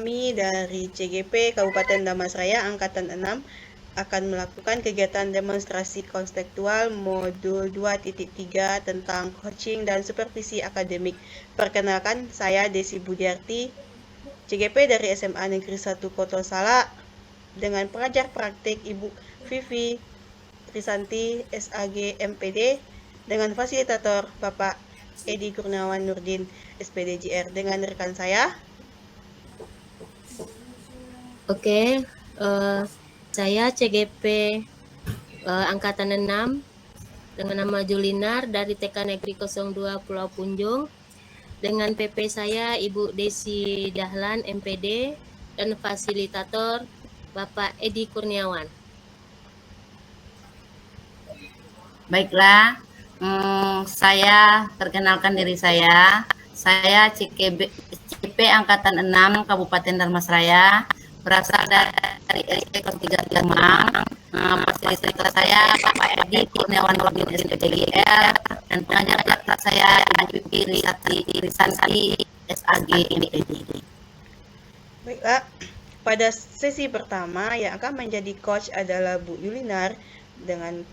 kami dari CGP Kabupaten Damastraya Angkatan 6 akan melakukan kegiatan demonstrasi konseptual modul 2.3 tentang coaching dan supervisi akademik. Perkenalkan, saya Desi Budiarti, CGP dari SMA Negeri 1 Koto Salak, dengan pengajar praktik Ibu Vivi Trisanti, SAG MPD, dengan fasilitator Bapak Edi Kurniawan Nurdin, SPD JR, dengan rekan saya. Oke, saya CGP Angkatan 6 dengan nama Julinar dari TK Negeri 02 Pulau Punjung. Dengan PP saya Ibu Desi Dahlan MPD dan fasilitator Bapak Edi Kurniawan. Baiklah, saya perkenalkan diri saya. Saya CGP Angkatan 6 Kabupaten Dharmasraya, berasal dari SD kelas 3 Kemang. Fasilitator saya Pak Edi Kurniawan Nurdin SPDGR, dan pengajar praktek saya Ibu Vivi Trisanti SAG MPD. Baiklah, pada sesi pertama yang akan menjadi coach adalah Bu Yulinar, dengan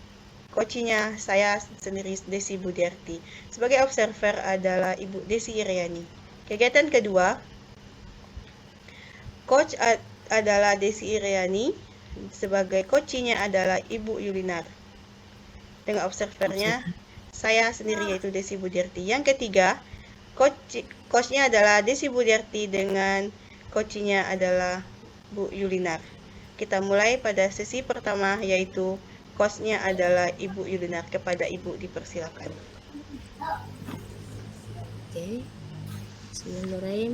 coachnya saya sendiri Desi Budiarti. Sebagai observer adalah Ibu Desi Iriani. Kegiatan kedua, coach adalah Desi Iriani, sebagai coachnya adalah Ibu Yulinar. Dengan observernya saya sendiri yaitu Desi Budiarti. Yang ketiga, coachnya adalah Desi Budiarti dengan coachnya adalah Bu Yulinar. Kita mulai pada sesi pertama yaitu coachnya adalah Ibu Yulinar. Kepada Ibu dipersilakan. Oke, Bismillahirrahmanirrahim.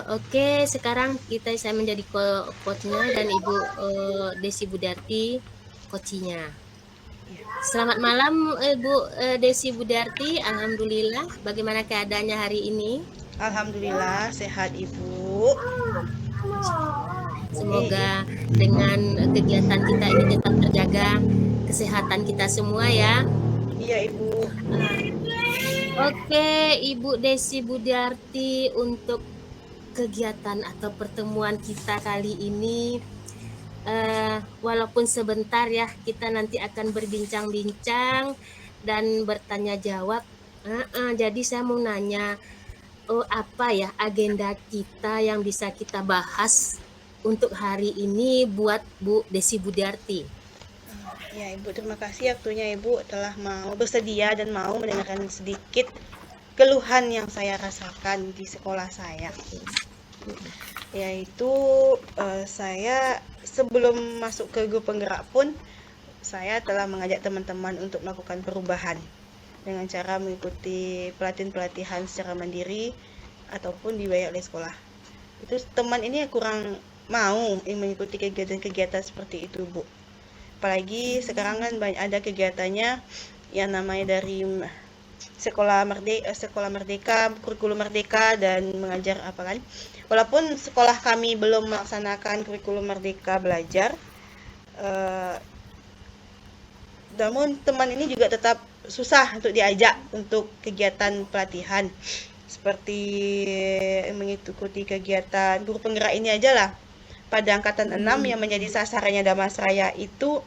Oke, sekarang saya menjadi coachnya dan Ibu Desi Budiarti coachnya. Selamat malam Ibu Desi Budiarti. Alhamdulillah, bagaimana keadaannya hari ini? Alhamdulillah sehat Ibu. Semoga dengan kegiatan kita ini tetap terjaga kesehatan kita semua ya. Iya Ibu. Oke, Ibu Desi Budiarti, untuk kegiatan atau pertemuan kita kali ini, walaupun sebentar ya, kita nanti akan berbincang-bincang dan bertanya jawab. Jadi saya mau nanya, apa ya agenda kita yang bisa kita bahas untuk hari ini buat Bu Desi Budiarti? Ya Ibu, terima kasih waktunya Ibu telah mau bersedia dan mau mendengarkan sedikit keluhan yang saya rasakan di sekolah saya. Yaitu saya sebelum masuk ke grup penggerak pun saya telah mengajak teman-teman untuk melakukan perubahan dengan cara mengikuti pelatihan-pelatihan secara mandiri ataupun dibayar oleh sekolah. Itu teman ini kurang mau mengikuti kegiatan-kegiatan seperti itu Bu. Apalagi sekarang kan banyak ada kegiatannya yang namanya dari sekolah merdeka, kurikulum merdeka, dan mengajar apa kan. Walaupun sekolah kami belum melaksanakan kurikulum merdeka belajar, namun teman ini juga tetap susah untuk diajak untuk kegiatan pelatihan seperti mengikuti kegiatan guru penggerak ini aja lah. Pada angkatan 6 yang menjadi sasarannya Dharmasraya itu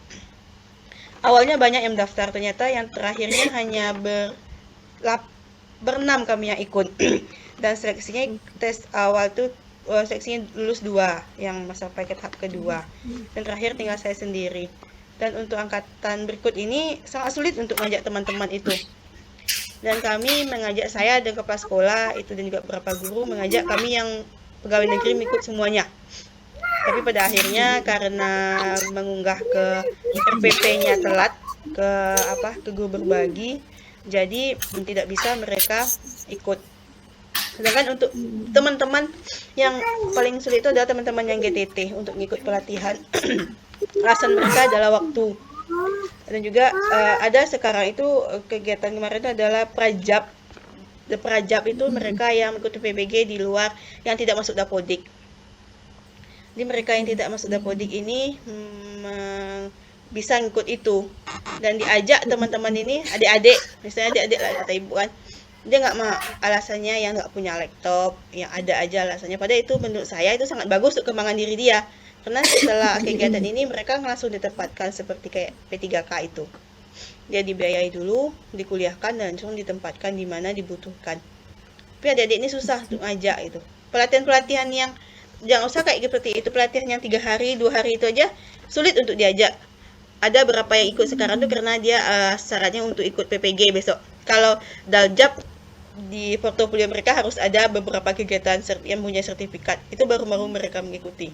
awalnya banyak yang mendaftar, ternyata yang terakhirnya hanya berenam kami yang ikut. Dan seleksinya tes awal tuh seleksinya lulus 2 yang sampai ke tahap kedua, dan terakhir tinggal saya sendiri. Dan untuk angkatan berikut ini sangat sulit untuk mengajak teman-teman itu. Dan kami mengajak, saya dan kepala sekolah itu dan juga beberapa guru mengajak kami yang pegawai negeri mengikut semuanya. Tapi pada akhirnya karena mengunggah ke RPP-nya telat ke guru berbagi, jadi tidak bisa mereka ikut. Sedangkan untuk teman-teman yang paling sulit itu adalah teman-teman yang GTT untuk mengikut pelatihan. Alasan mereka adalah waktu. Dan juga ada sekarang itu kegiatan kemarin itu adalah prajab. Prajab itu mereka yang mengikuti PBG di luar yang tidak masuk Dapodik. Jadi mereka yang tidak masuk Dapodik ini bisa ngikut itu, dan diajak teman-teman ini, adik-adik, misalnya adik-adik lah kata ibu kan, Dia nggak mau, alasannya yang nggak punya laptop, yang ada aja alasannya. Padahal itu menurut saya itu sangat bagus untuk kembangan diri dia. Karena setelah kegiatan ini mereka langsung ditempatkan seperti kayak P3K itu. Dia dibiayai dulu, dikuliahkan dan langsung ditempatkan di mana dibutuhkan. Tapi adik-adik ini susah untuk ngajak itu. Pelatihan-pelatihan yang jangan usah kayak seperti itu, pelatihan yang 3 hari, 2 hari itu aja sulit untuk diajak. Ada beberapa yang ikut sekarang tuh karena dia syaratnya untuk ikut PPG besok. Kalau Daljab di portofolio mereka harus ada beberapa kegiatan yang punya sertifikat. Itu baru-baru mereka mengikuti.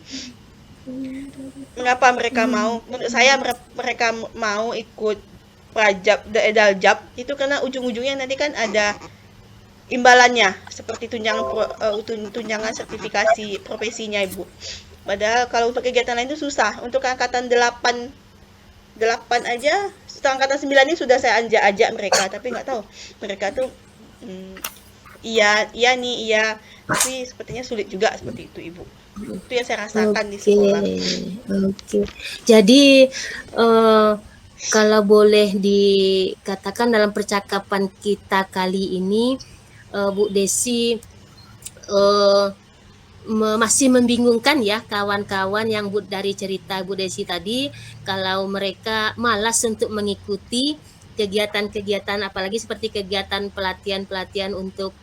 Mengapa mereka mau? Menurut saya mereka mau ikut Daljab itu karena ujung-ujungnya nanti kan ada imbalannya seperti tunjangan sertifikasi profesinya Ibu. Padahal kalau untuk kegiatan lain itu susah. Untuk angkatan 8 aja, angkatan 9 ini sudah saya ajak mereka, tapi nggak tahu mereka tuh iya, tapi sepertinya sulit juga seperti itu Ibu. Itu yang saya rasakan di sekolah. Oke. Jadi kalau boleh dikatakan dalam percakapan kita kali ini, Bu Desi masih membingungkan ya kawan-kawan yang dari cerita Bu Desi tadi, kalau mereka malas untuk mengikuti kegiatan-kegiatan, apalagi seperti kegiatan pelatihan-pelatihan untuk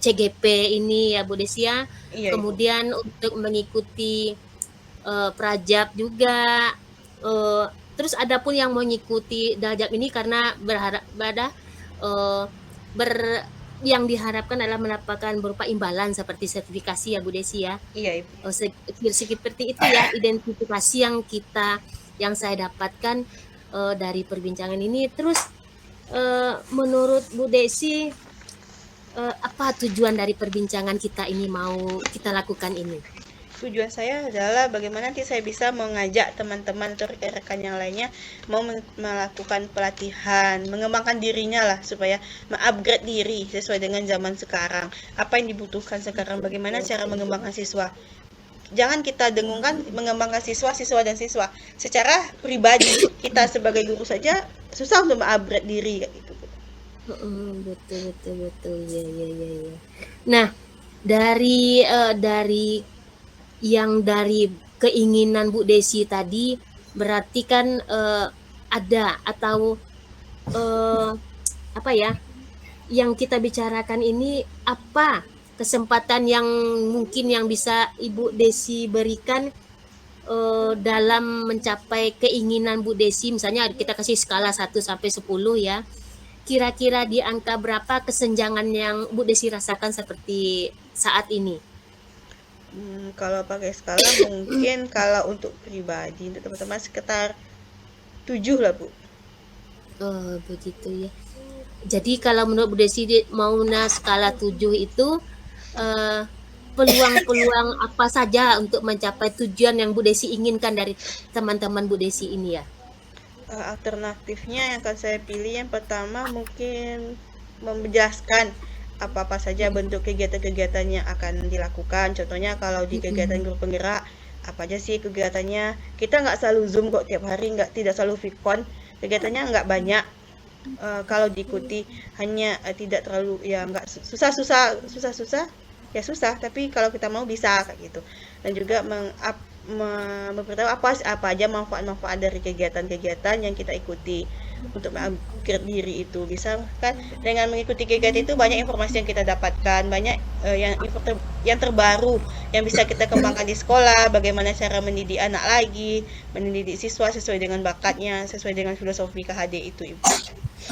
CGP ini ya Bu Desi ya. Iya, Kemudian untuk mengikuti Prajab juga, terus ada pun yang mengikuti Daljab ini karena berharap yang diharapkan adalah mendapatkan berupa imbalan seperti sertifikasi ya Bu Desi ya. Iya Ibu. Seperti itu ya identifikasi yang saya dapatkan dari perbincangan ini. Terus menurut Bu Desi apa tujuan dari perbincangan kita ini mau kita lakukan ini? Tujuan saya adalah bagaimana nanti saya bisa mengajak teman-teman atau rekan-rekan yang lainnya mau melakukan pelatihan, mengembangkan dirinya lah supaya mengupgrade diri sesuai dengan zaman sekarang. Apa yang dibutuhkan sekarang, bagaimana cara mengembangkan siswa. Jangan kita dengungkan mengembangkan siswa dan siswa. Secara pribadi, kita sebagai guru saja susah untuk mengupgrade diri kayak gitu. Betul. Ya. Nah, dari keinginan Bu Desi tadi berarti kan ada atau apa ya yang kita bicarakan ini, apa kesempatan yang mungkin yang bisa Ibu Desi berikan dalam mencapai keinginan Bu Desi. Misalnya kita kasih skala 1 sampai 10 ya. Kira-kira di angka berapa kesenjangan yang Bu Desi rasakan seperti saat ini? Kalau pakai skala mungkin kalau untuk pribadi, untuk teman-teman sekitar 7 lah Bu. Oh begitu ya. Jadi kalau menurut Bu Desi mau skala 7 itu peluang-peluang apa saja untuk mencapai tujuan yang Bu Desi inginkan dari teman-teman Bu Desi ini ya? Alternatifnya yang akan saya pilih yang pertama mungkin menjelaskan apa-apa saja bentuk kegiatan-kegiatan yang akan dilakukan. Contohnya kalau di kegiatan guru penggerak, apa aja sih kegiatannya. Kita nggak selalu Zoom kok tiap hari, tidak selalu Vicon. Kegiatannya nggak banyak. Kalau diikuti hanya tidak terlalu ya nggak susah, ya susah. Tapi kalau kita mau bisa kayak gitu. Dan juga memberitahu apa aja manfaat-manfaat dari kegiatan-kegiatan yang kita ikuti untuk mengupgrade diri itu. Bisa kan dengan mengikuti kegiatan itu banyak informasi yang kita dapatkan, banyak yang terbaru yang bisa kita kembangkan di sekolah, bagaimana cara mendidik anak lagi, mendidik siswa sesuai dengan bakatnya, sesuai dengan filosofi KHD itu Ibu.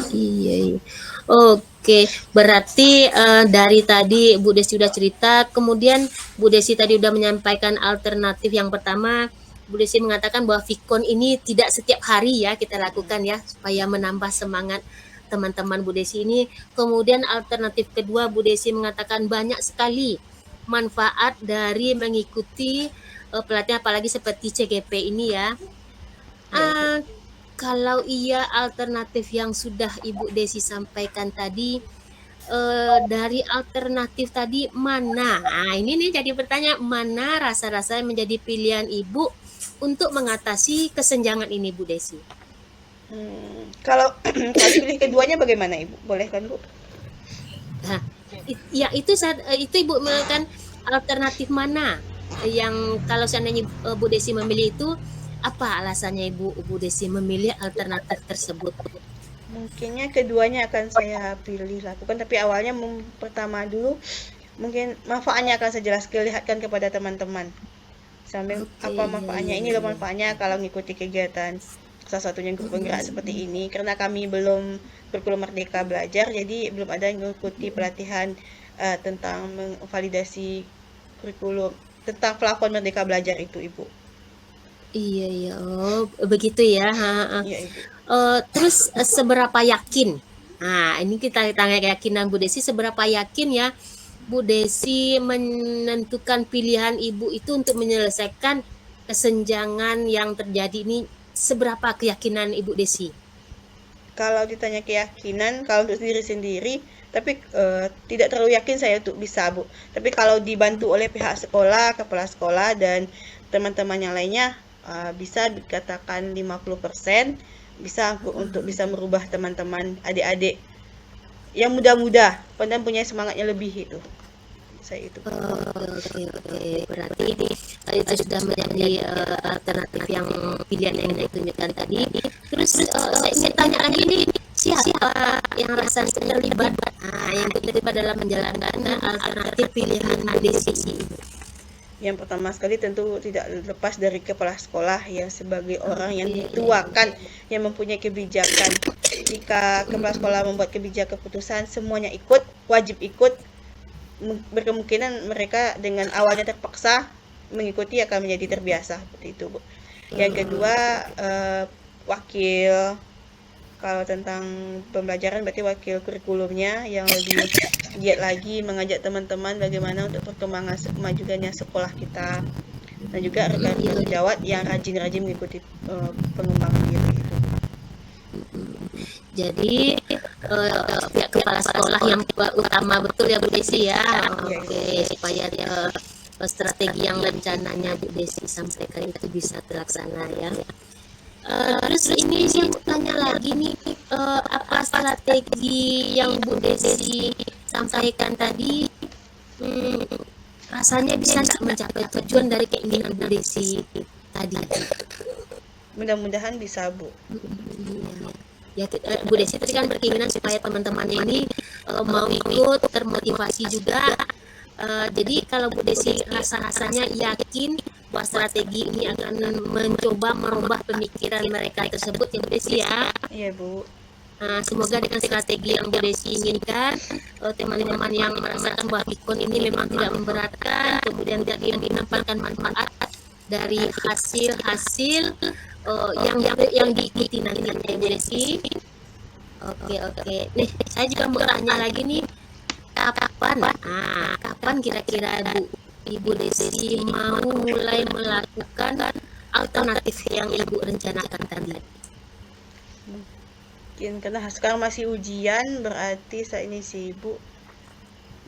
Iya. Oke, berarti dari tadi Bu Desi sudah cerita, kemudian Bu Desi tadi sudah menyampaikan alternatif. Yang pertama, Bu Desi mengatakan bahwa Vicon ini tidak setiap hari ya kita lakukan ya, supaya menambah semangat teman-teman Bu Desi ini. Kemudian alternatif kedua, Bu Desi mengatakan banyak sekali manfaat dari mengikuti pelatihan apalagi seperti CGP ini ya. Kalau iya alternatif yang sudah Ibu Desi sampaikan tadi, dari alternatif tadi mana? Nah, ini nih jadi pertanyaan, mana rasa-rasa menjadi pilihan Ibu untuk mengatasi kesenjangan ini Bu Desi? Kalau pilih keduanya bagaimana Ibu? Boleh kan Bu? Nah, ya itu Ibu melakukan alternatif mana yang kalau seandainya Bu Desi memilih itu, apa alasannya Bu Desi memilih alternatif tersebut? Mungkinnya keduanya akan saya pilih lakukan, tapi awalnya pertama dulu mungkin manfaatnya akan saya jelaskan kepada teman-teman. Sambil Oke, apa iya manfaatnya, iya ini loh iya. manfaatnya kalau ngikuti kegiatan salah satunya grup penggerak seperti ini, karena kami belum kurikulum Merdeka Belajar, jadi belum ada yang mengikuti pelatihan tentang validasi kurikulum tentang pelafon Merdeka Belajar itu, Ibu. Iya iya. Oh, begitu ya. Ha, ha. Iya, Ibu. Terus seberapa yakin? Nah, ini kita tanya keyakinan Bu Desi, seberapa yakin ya Bu Desi menentukan pilihan Ibu itu untuk menyelesaikan kesenjangan yang terjadi ini, seberapa keyakinan Ibu Desi? Kalau ditanya keyakinan, kalau untuk diri sendiri, tapi tidak terlalu yakin saya untuk bisa, Bu. Tapi kalau dibantu oleh pihak sekolah, kepala sekolah, dan teman-teman yang lainnya, bisa dikatakan 50% bisa untuk bisa merubah teman-teman adik-adik yang muda-muda dan punya semangatnya lebih itu. Saya itu. Oke. Berarti itu sudah menjadi alternatif yang pilihan yang ditunjukkan tadi. Terus saya ingin tanya lagi nih, siapa yang rasanya terlibat, yang terlibat dalam menjalankan alternatif pilihan Bu Desi? Yang pertama sekali tentu tidak lepas dari kepala sekolah yang sebagai orang yang Oke. dituakan, yang mempunyai kebijakan. Jika kepala sekolah membuat kebijakan keputusan, semuanya ikut, wajib ikut. Berkemungkinan mereka dengan awalnya terpaksa mengikuti akan menjadi terbiasa seperti itu, Bu. Yang kedua, wakil, kalau tentang pembelajaran berarti wakil kurikulumnya yang lebih giat lagi mengajak teman-teman bagaimana untuk perkembangan kemajuannya sekolah kita, dan juga rekan sejawat yang rajin-rajin mengikuti pengembangan diri itu. Jadi pihak kepala sekolah yang utama betul ya Bu Desi ya. Oke, supaya strategi yang rencananya Bu Desi sampaikan itu bisa terlaksana ya. Terus ini saya mau tanya lagi nih, apa strategi yang Bu Desi sampaikan tadi, rasanya bisa nggak mencapai tujuan dari keinginan Bu Desi tadi? Mudah-mudahan bisa, Bu. Ya, Bu Desi tadi kan berkeinginan supaya teman-temannya ini mau ikut, termotivasi juga. Jadi kalau Bu Desi rasa-rasanya yakin bahwa strategi ini akan mencoba merubah pemikiran mereka tersebut ya Bu Desi ya. Iya, Bu. Semoga dengan strategi yang Bu Desi inginkan, teman-teman yang merasakan bahwa Pikon ini memang tidak memberatkan, kemudian tadi menampilkan manfaat dari hasil-hasil yang diikuti nantinya ya Bu Desi. Oke. Nih, saya juga mau tanya lagi nih, kapan kira-kira Ibu Desi mau mulai melakukan alternatif yang Ibu rencanakan tadi? Mungkin karena sekarang masih ujian, berarti saya ini sibuk.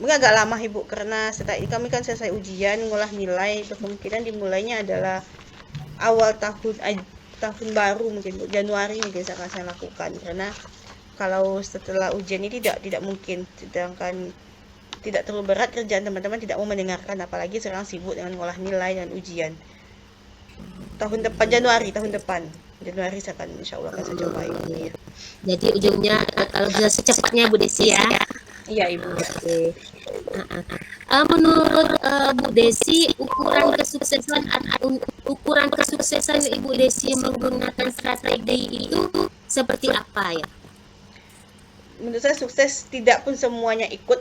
Mungkin agak lama, Ibu, karena setelah ini kami kan selesai ujian, ngolah nilai, kemungkinan dimulainya adalah awal tahun baru mungkin, Bu. Januari mungkin akan saya lakukan, karena kalau setelah ujian ini tidak mungkin, sedangkan tidak terlalu berat kerjaan teman-teman, tidak mau mendengarkan, apalagi sekarang sibuk dengan ngolah nilai dan ujian. Januari saya akan, insya Allah akan saya coba ini. Jadi ujungnya kalau bisa secepatnya Bu Desi ya. Iya, Ibu. Oke. Menurut Bu Desi, ukuran kesuksesan Ibu Desi menggunakan strategi itu seperti apa ya? Menurut saya sukses tidak pun semuanya ikut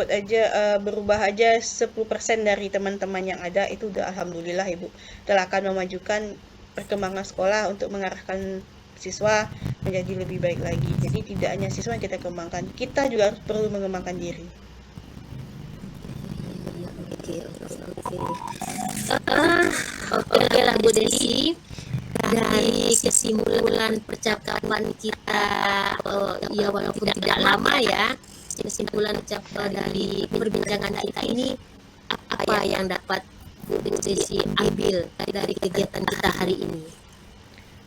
aja, berubah aja 10% dari teman-teman yang ada, itu udah alhamdulillah, Ibu. Telah akan memajukan perkembangan sekolah untuk mengarahkan siswa menjadi lebih baik lagi. Jadi tidak hanya siswa yang kita kembangkan, kita juga harus perlu mengembangkan diri. Oke lah Bu Desi, dari kesimpulan percakapan kita, ya walaupun tidak lama ya, kesimpulan dari perbincangan kita ini, apa yang dapat Bu Desi ambil dari kegiatan kita hari ini?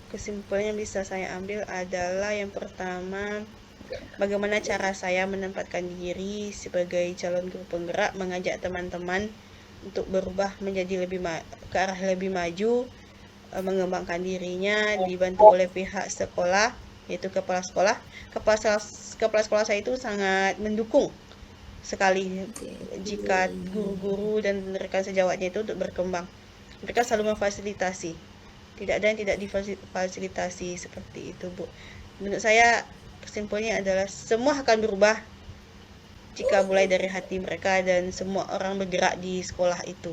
Kesimpulan yang bisa saya ambil adalah yang pertama, bagaimana cara saya menempatkan diri sebagai calon guru penggerak, mengajak teman-teman untuk berubah menjadi ke arah lebih maju, mengembangkan dirinya, dibantu oleh pihak sekolah, yaitu kepala sekolah. Kepala sekolah saya itu sangat mendukung sekali jika guru-guru dan rekan sejawatnya itu untuk berkembang. Mereka selalu memfasilitasi. Tidak ada yang tidak difasilitasi seperti itu, Bu. Menurut saya kesimpulannya adalah semua akan berubah jika mulai dari hati mereka dan semua orang bergerak di sekolah itu.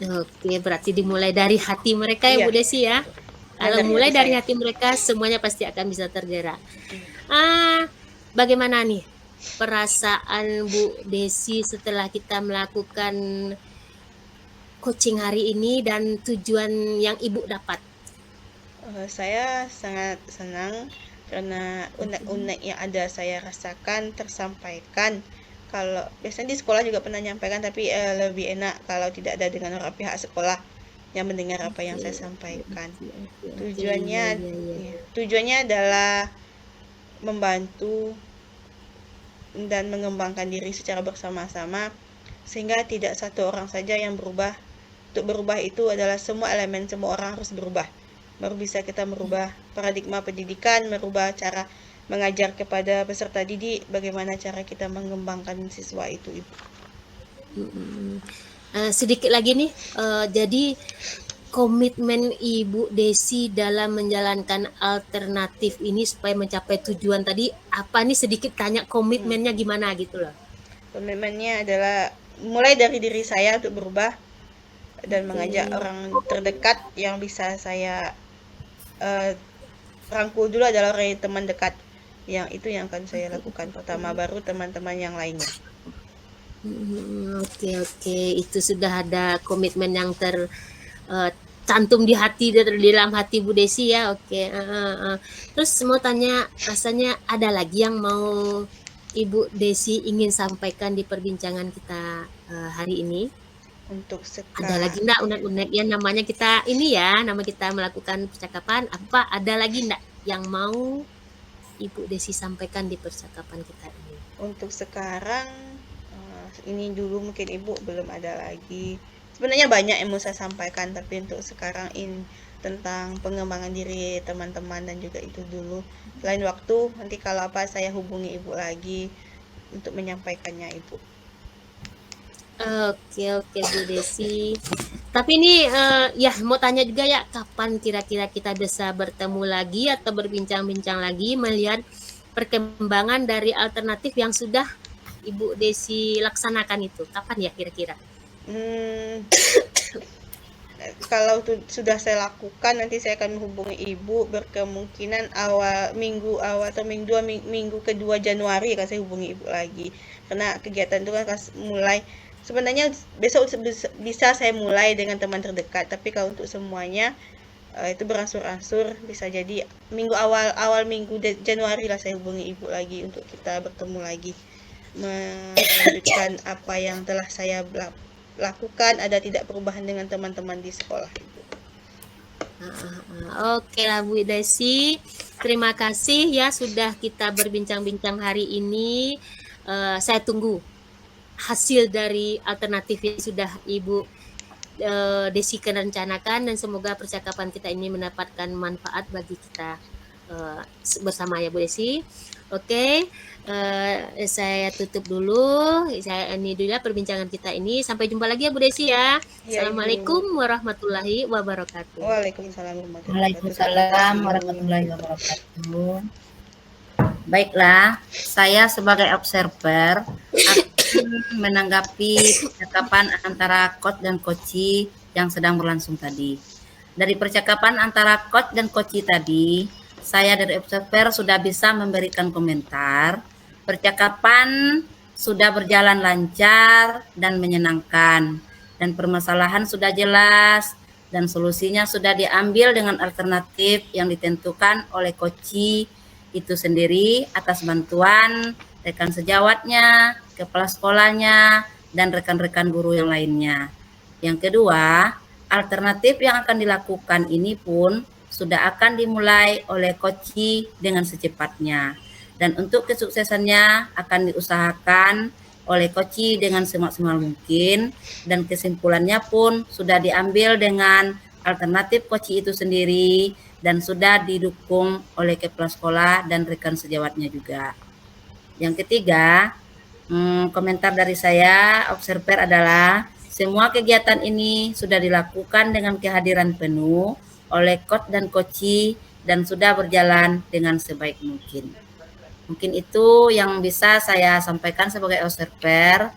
Oke, berarti dimulai dari hati mereka ya Iya. Bu Desi ya. Kalau dari mulai hati dari saya. hati mereka, semuanya pasti akan bisa tergerak. Bagaimana nih perasaan Bu Desi setelah kita melakukan coaching hari ini dan tujuan yang Ibu dapat? Saya sangat senang karena unek-unek yang ada saya rasakan tersampaikan. Kalau biasanya di sekolah juga pernah nyampaikan, tapi lebih enak kalau tidak ada dengan orang pihak sekolah yang mendengar apa yang saya sampaikan. Tujuannya adalah membantu dan mengembangkan diri secara bersama-sama sehingga tidak satu orang saja yang berubah. Untuk berubah itu adalah semua elemen, semua orang harus berubah. Baru bisa kita merubah paradigma pendidikan, merubah cara mengajar kepada peserta didik, bagaimana cara kita mengembangkan siswa itu, Ibu. Sedikit lagi nih, jadi komitmen Ibu Desi dalam menjalankan alternatif ini supaya mencapai tujuan tadi, apa nih sedikit tanya komitmennya gimana gitu loh. Komitmennya adalah mulai dari diri saya untuk berubah dan mengajak orang terdekat yang bisa saya rangkul dulu adalah teman dekat, yang itu yang akan saya lakukan pertama, baru teman-teman yang lainnya. Oke, itu sudah ada komitmen yang tercantum di hati, di dalam hati Bu Desi ya. Oke. Terus mau tanya, rasanya ada lagi yang mau Ibu Desi ingin sampaikan di perbincangan kita hari ini? Untuk sekarang Ada lagi enggak unek-unek ya, namanya kita ini ya, nama kita melakukan percakapan, apa ada lagi enggak yang mau Ibu Desi sampaikan di percakapan kita ini? Untuk sekarang ini dulu, mungkin Ibu belum ada lagi. Sebenarnya banyak yang mau saya sampaikan, tapi untuk sekarang ini tentang pengembangan diri teman-teman dan juga itu dulu. Lain waktu nanti kalau apa saya hubungi Ibu lagi untuk menyampaikannya, Ibu. Oke Bu Desi. Tapi ini ya mau tanya juga ya, kapan kira-kira kita bisa bertemu lagi atau berbincang-bincang lagi melihat perkembangan dari alternatif yang sudah Ibu Desi laksanakan itu? Kapan ya kira-kira? Kalau sudah saya lakukan, nanti saya akan menghubungi Ibu, berkemungkinan minggu kedua Januari akan saya hubungi Ibu lagi. Karena kegiatan itu kan mulai, sebenarnya besok bisa saya mulai dengan teman terdekat, tapi kalau untuk semuanya itu berangsur-angsur, bisa jadi awal minggu Januari lah saya hubungi Ibu lagi untuk kita bertemu lagi, melanjutkan apa yang telah saya lakukan, ada tidak perubahan dengan teman-teman di sekolah, Ibu. Oke lah Bu Desi, terima kasih ya sudah kita berbincang-bincang hari ini. Saya tunggu hasil dari alternatif yang sudah Ibu Desi rencanakan, dan semoga percakapan kita ini mendapatkan manfaat bagi kita bersama ya Bu Desi. Oke, saya tutup dulu. Saya ini dulu ya perbincangan kita ini. Sampai jumpa lagi ya Bu Desi ya. Ya, Assalamualaikum warahmatullahi wabarakatuh. Waalaikumsalam warahmatullahi wabarakatuh. Baiklah, saya sebagai observer akan menanggapi percakapan antara coach dan coachee yang sedang berlangsung tadi. Dari percakapan antara coach dan coachee tadi, saya dari observer sudah bisa memberikan komentar. Percakapan sudah berjalan lancar dan menyenangkan, dan permasalahan sudah jelas, dan solusinya sudah diambil dengan alternatif yang ditentukan oleh coachee itu sendiri atas bantuan rekan sejawatnya, kepala sekolahnya, dan rekan-rekan guru yang lainnya. Yang kedua, alternatif yang akan dilakukan ini pun sudah akan dimulai oleh coachee dengan secepatnya. Dan untuk kesuksesannya akan diusahakan oleh Koci dengan semaksimal mungkin, dan kesimpulannya pun sudah diambil dengan alternatif Koci itu sendiri dan sudah didukung oleh kepala sekolah dan rekan sejawatnya juga. Yang ketiga, komentar dari saya, observer, adalah semua kegiatan ini sudah dilakukan dengan kehadiran penuh oleh coach dan Koci dan sudah berjalan dengan sebaik mungkin. Mungkin itu yang bisa saya sampaikan sebagai observer.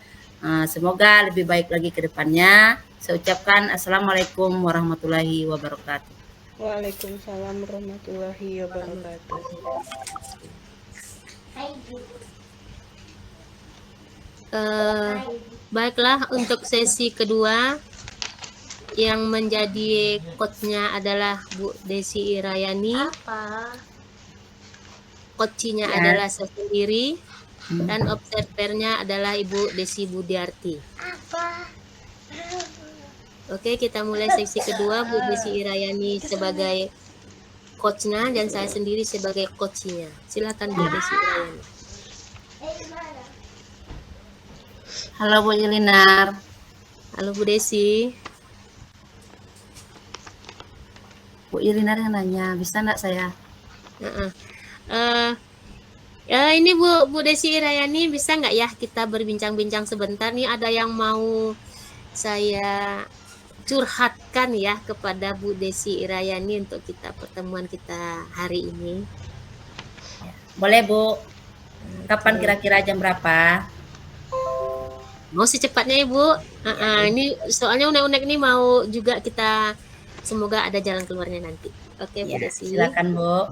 Semoga lebih baik lagi ke depannya. Saya ucapkan Assalamualaikum warahmatullahi wabarakatuh. Waalaikumsalam warahmatullahi wabarakatuh. Baiklah, untuk sesi kedua yang menjadi coachnya adalah Bu Desi Irayani. Coachnya Ya. adalah saya sendiri dan observernya adalah Ibu Desi Budiarti. Oke, kita mulai sesi kedua. Bu Desi Irayani sebagai coachnya dan saya sendiri sebagai coachnya. Silakan Bu Desi Irayani. Halo Bu Jelinar. Halo Bu Desi. Bu Jelinar yang nanya, bisa enggak saya? Ini Bu Desi Irayani, bisa nggak ya kita berbincang-bincang sebentar nih? Ada yang mau saya curhatkan ya kepada Bu Desi Irayani untuk pertemuan kita hari ini. Boleh Bu. Kapan kira-kira jam berapa? Mau secepatnya Ibu. Ini soalnya unek-unek ini mau juga kita, semoga ada jalan keluarnya nanti. Oke, Bu Ya, Desi. silakan Bu.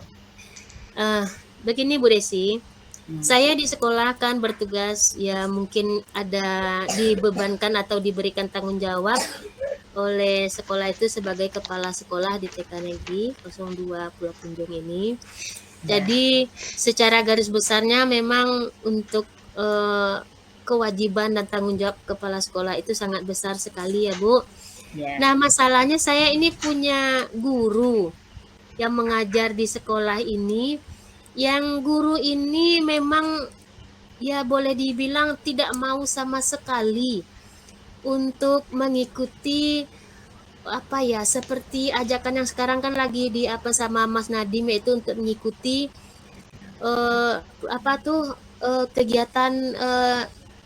Begini Bu Desi, saya di sekolah kan bertugas, ya mungkin ada dibebankan atau diberikan tanggung jawab oleh sekolah itu sebagai kepala sekolah di TK Negeri 02 Pulau Punjung ini. Jadi secara garis besarnya memang untuk kewajiban dan tanggung jawab kepala sekolah itu sangat besar sekali ya Bu. Ya. Nah, masalahnya saya ini punya guru yang mengajar di sekolah ini, yang guru ini memang ya boleh dibilang tidak mau sama sekali untuk mengikuti apa ya, seperti ajakan yang sekarang kan lagi di apa sama Mas Nadim, yaitu untuk mengikuti kegiatan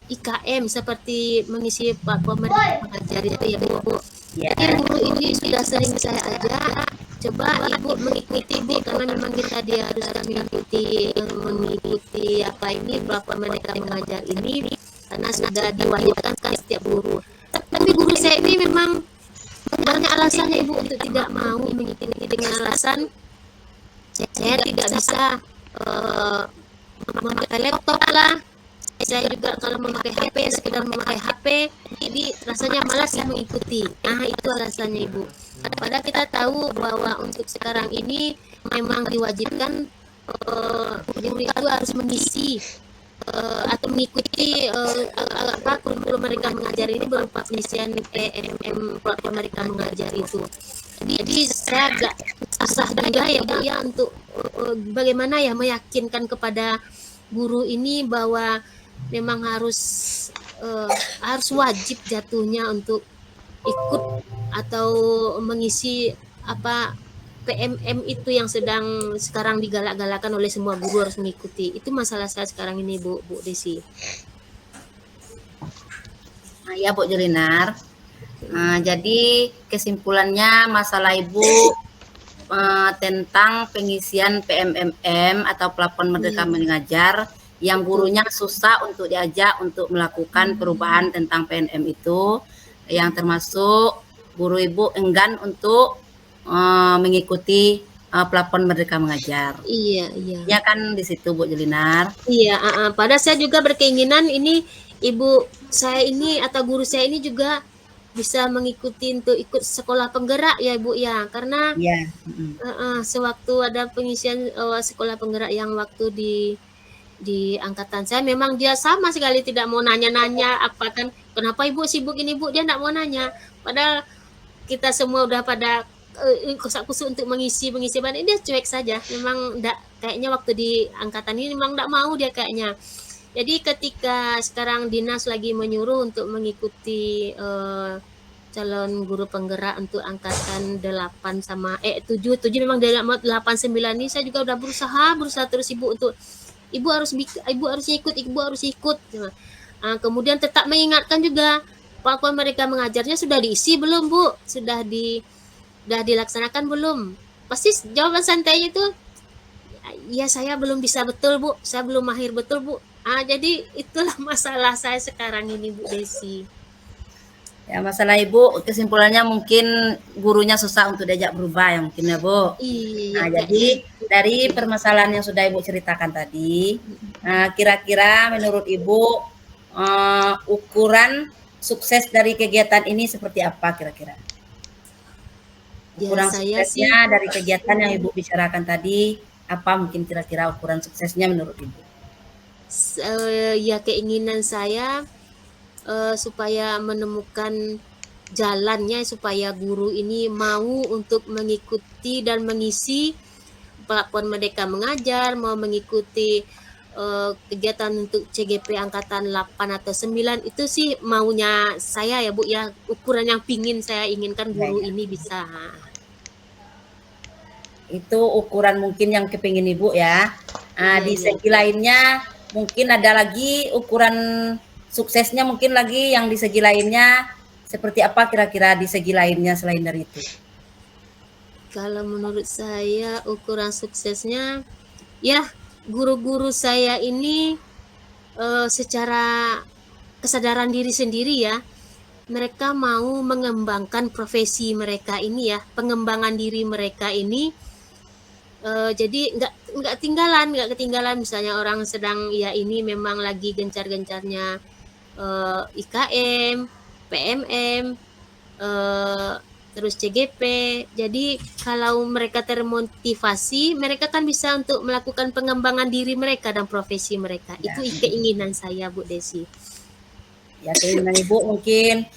IKM seperti mengisi platform mengajar itu ya Bu. Ya. Jadi guru ini sudah sering saya ajak, coba Ibu mengikuti Bu, karena memang kita diharuskan mengikuti apa ini platform mereka mengajar ini, karena sudah diwajibkan setiap guru. Tapi guru saya ini memang banyak alasannya Ibu untuk tidak mau mengikuti, dengan alasan saya tidak bisa memakai laptop lah. Saya juga kalau memakai HP ya sekedar memakai HP, jadi rasanya malas ya mengikuti. Nah, itu alasannya Ibu. Padahal kita tahu bahwa untuk sekarang ini memang diwajibkan guru itu harus mengisi atau mengikuti kurikulum mereka mengajar ini berupa pengisian platform mereka mengajar itu. Jadi saya agak susah juga ya Bu ya untuk bagaimana ya meyakinkan kepada guru ini bahwa memang harus wajib jatuhnya untuk ikut atau mengisi apa PMM itu yang sedang sekarang digalak-galakan oleh semua guru harus mengikuti. Itu masalah saya sekarang ini Bu Desi. Nah, ya Bu Jelinar. Jadi kesimpulannya masalah Ibu tentang pengisian PMMM atau platform Merdeka Mengajar yang gurunya susah untuk diajak untuk melakukan perubahan tentang PNM itu, yang termasuk guru Ibu enggan untuk mengikuti platform Merdeka Mengajar. Iya. Ya kan di situ Bu Jelinar. Iya, padahal saya juga berkeinginan ini ibu saya ini atau guru saya ini juga bisa mengikuti untuk ikut sekolah penggerak ya Ibu ya, karena Iya. sewaktu ada pengisian sekolah penggerak yang waktu di angkatan saya, memang dia sama sekali tidak mau nanya-nanya apa kan, kenapa Ibu sibuk ini Bu, dia tidak mau nanya. Padahal kita semua udah pada kusuk-kusuk untuk mengisi bahan, dia cuek saja, memang kayaknya waktu di angkatan ini memang tidak mau dia kayaknya. Jadi ketika sekarang dinas lagi menyuruh untuk mengikuti calon guru penggerak untuk angkatan 8 sama 7 memang dari 8 9 ini saya juga udah berusaha terus ibu untuk ibu harus ikut. Kemudian tetap mengingatkan juga pelakuan mereka mengajarnya sudah diisi belum Bu? Sudah dilaksanakan belum? Pasti jawaban santainya itu ya saya belum bisa betul Bu, saya belum mahir betul Bu. Jadi itulah masalah saya sekarang ini Bu Desi. Ya, masalah Ibu kesimpulannya mungkin gurunya susah untuk diajak berubah ya mungkin ya Bu. Iya. Jadi dari permasalahan yang sudah Ibu ceritakan tadi, kira-kira menurut Ibu ukuran sukses dari kegiatan ini seperti apa kira-kira? Ukuran suksesnya dari kegiatan yang Ibu bicarakan tadi, apa mungkin kira-kira ukuran suksesnya menurut Ibu? Ya keinginan saya supaya menemukan jalannya supaya guru ini mau untuk mengikuti dan mengisi pelakuan mereka mengajar, mau mengikuti kegiatan untuk CGP angkatan 8 atau 9 itu sih maunya saya ya Bu ya, ukuran yang saya inginkan guru ini bisa. Itu ukuran mungkin yang kepingin Ibu ya. Di segi lainnya mungkin ada lagi ukuran suksesnya mungkin lagi yang di segi lainnya seperti apa kira-kira di segi lainnya selain dari itu? Kalau menurut saya ukuran suksesnya ya guru-guru saya ini secara kesadaran diri sendiri ya, mereka mau mengembangkan profesi mereka ini ya, pengembangan diri mereka ini. Jadi nggak ketinggalan misalnya orang sedang ya ini memang lagi gencar-gencarnya IKM, PMM, terus CGP. Jadi kalau mereka termotivasi, mereka kan bisa untuk melakukan pengembangan diri mereka dan profesi mereka. Ya. Itu keinginan saya Bu Desi. Ya keinginan Ibu mungkin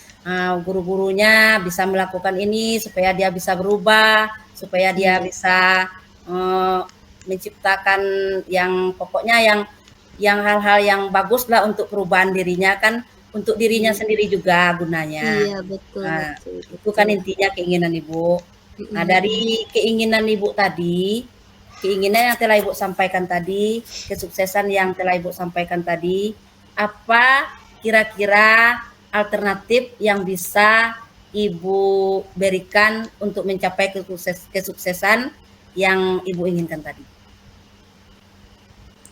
guru-gurunya bisa melakukan ini supaya dia bisa berubah, supaya dia bisa menciptakan yang pokoknya yang hal-hal yang bagus lah untuk perubahan dirinya kan, untuk dirinya sendiri juga gunanya. Iya betul. Itu kan intinya keinginan Ibu. Nah dari keinginan Ibu tadi, keinginan yang telah Ibu sampaikan tadi, kesuksesan yang telah Ibu sampaikan tadi, apa kira-kira alternatif yang bisa Ibu berikan untuk mencapai kesuksesan yang Ibu inginkan tadi?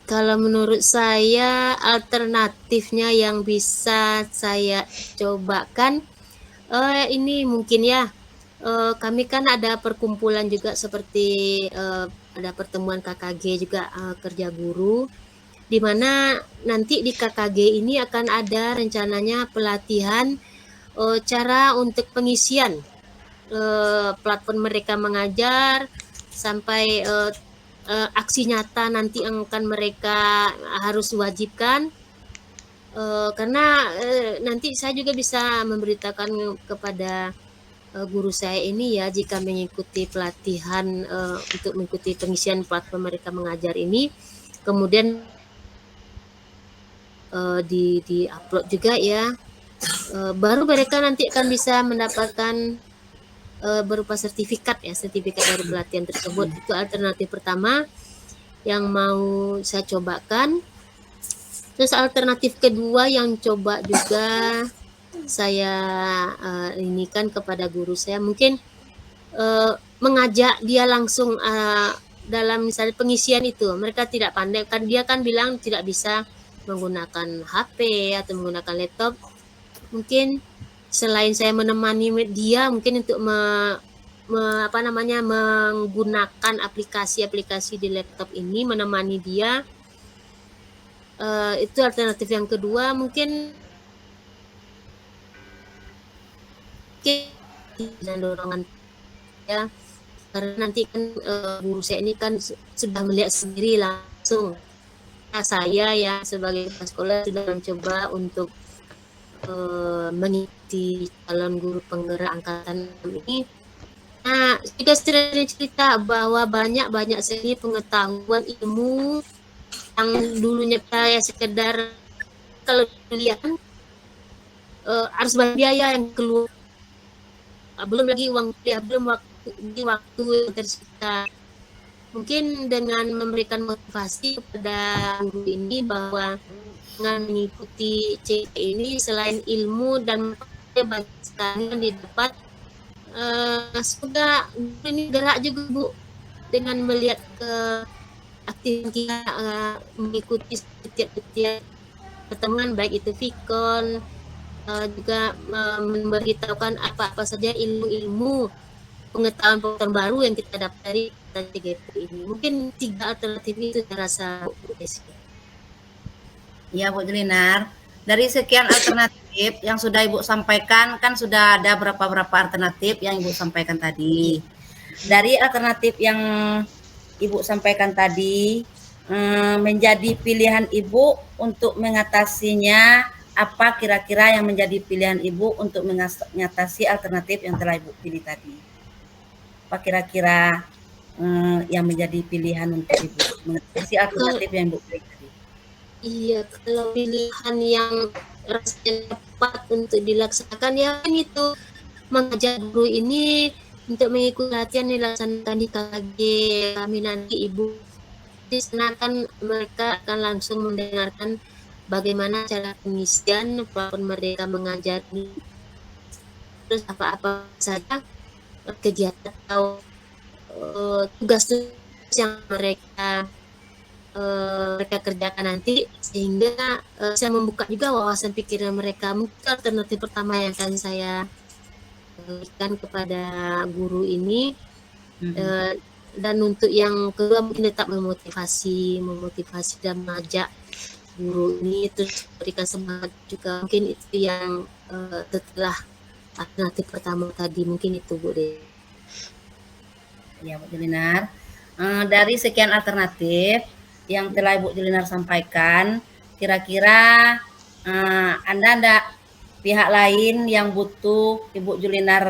Kalau menurut saya alternatifnya yang bisa saya cobakan ini mungkin ya kami kan ada perkumpulan juga seperti ada pertemuan KKG juga kerja guru, di mana nanti di KKG ini akan ada rencananya pelatihan cara untuk pengisian platform mereka mengajar sampai aksi nyata nanti akan mereka harus wajibkan karena nanti saya juga bisa memberitakan kepada guru saya ini ya, jika mengikuti pelatihan untuk mengikuti pengisian platform mereka mengajar ini, kemudian di upload juga ya, baru mereka nanti akan bisa mendapatkan berupa sertifikat dari pelatihan tersebut. Itu alternatif pertama yang mau saya cobakan. Terus alternatif kedua yang coba juga saya ini kan kepada guru saya, mungkin mengajak dia langsung dalam misalnya pengisian itu, mereka tidak pandai kan, dia kan bilang tidak bisa menggunakan HP atau menggunakan laptop. Mungkin selain saya menemani dia mungkin untuk menggunakan aplikasi-aplikasi di laptop ini, menemani dia, itu alternatif yang kedua. Mungkin dan dorongan ya, karena nanti kan guru saya ini kan sudah melihat sendiri langsung, saya ya sebagai kepala sekolah sudah mencoba untuk mengikuti calon guru penggerak angkatan ini, Nah, juga sering cerita bahwa banyak sekali pengetahuan ilmu yang dulunya kayak sekedar kalau lihat harus bayar biaya yang keluar, belum lagi uang kuliah, belum waktu yang tersita. Mungkin dengan memberikan motivasi kepada guru ini bahwa dengan mengikuti CP ini selain ilmu dan banyak sekali yang didapat, semoga guru ini gerak juga Bu dengan melihat ke aktivitas kita, mengikuti setiap pertemuan baik itu Vikon, juga memberitahukan apa-apa saja ilmu-ilmu pengetahuan baru yang kita dapat dari TGP ini. Mungkin 3 alternatif itu saya rasa Bu Desi. Ya Bu Jelinar, dari sekian alternatif yang sudah Ibu sampaikan, kan sudah ada beberapa alternatif yang Ibu sampaikan tadi. Dari alternatif yang Ibu sampaikan tadi, menjadi pilihan Ibu untuk mengatasinya, apa kira-kira yang menjadi pilihan Ibu untuk mengatasi alternatif yang telah Ibu pilih tadi? Apa kira-kira yang menjadi pilihan untuk Ibu mengatasi alternatif yang Ibu pilih tadi? Iya, kalau pilihan yang rasanya tepat untuk dilaksanakan ya kan itu mengajak guru ini untuk mengikuti latihan yang dilaksanakan di KKG kami nanti Ibu. Di sana kan mereka akan langsung mendengarkan bagaimana cara pengisian walaupun mereka mengajari, terus apa-apa saja kegiatan atau tugas yang mereka kerjakan nanti, sehingga saya membuka juga wawasan pikiran mereka. Mungkin alternatif pertama yang akan saya berikan kepada guru ini. Dan untuk yang kedua mungkin tetap memotivasi dan mengajak guru ini terus berikan semangat juga. Mungkin itu yang setelah alternatif pertama tadi, mungkin itu Bu De. Ya Bu Jelinar, dari sekian alternatif yang telah Ibu Jelinar sampaikan, kira-kira Anda ada pihak lain yang butuh Ibu Jelinar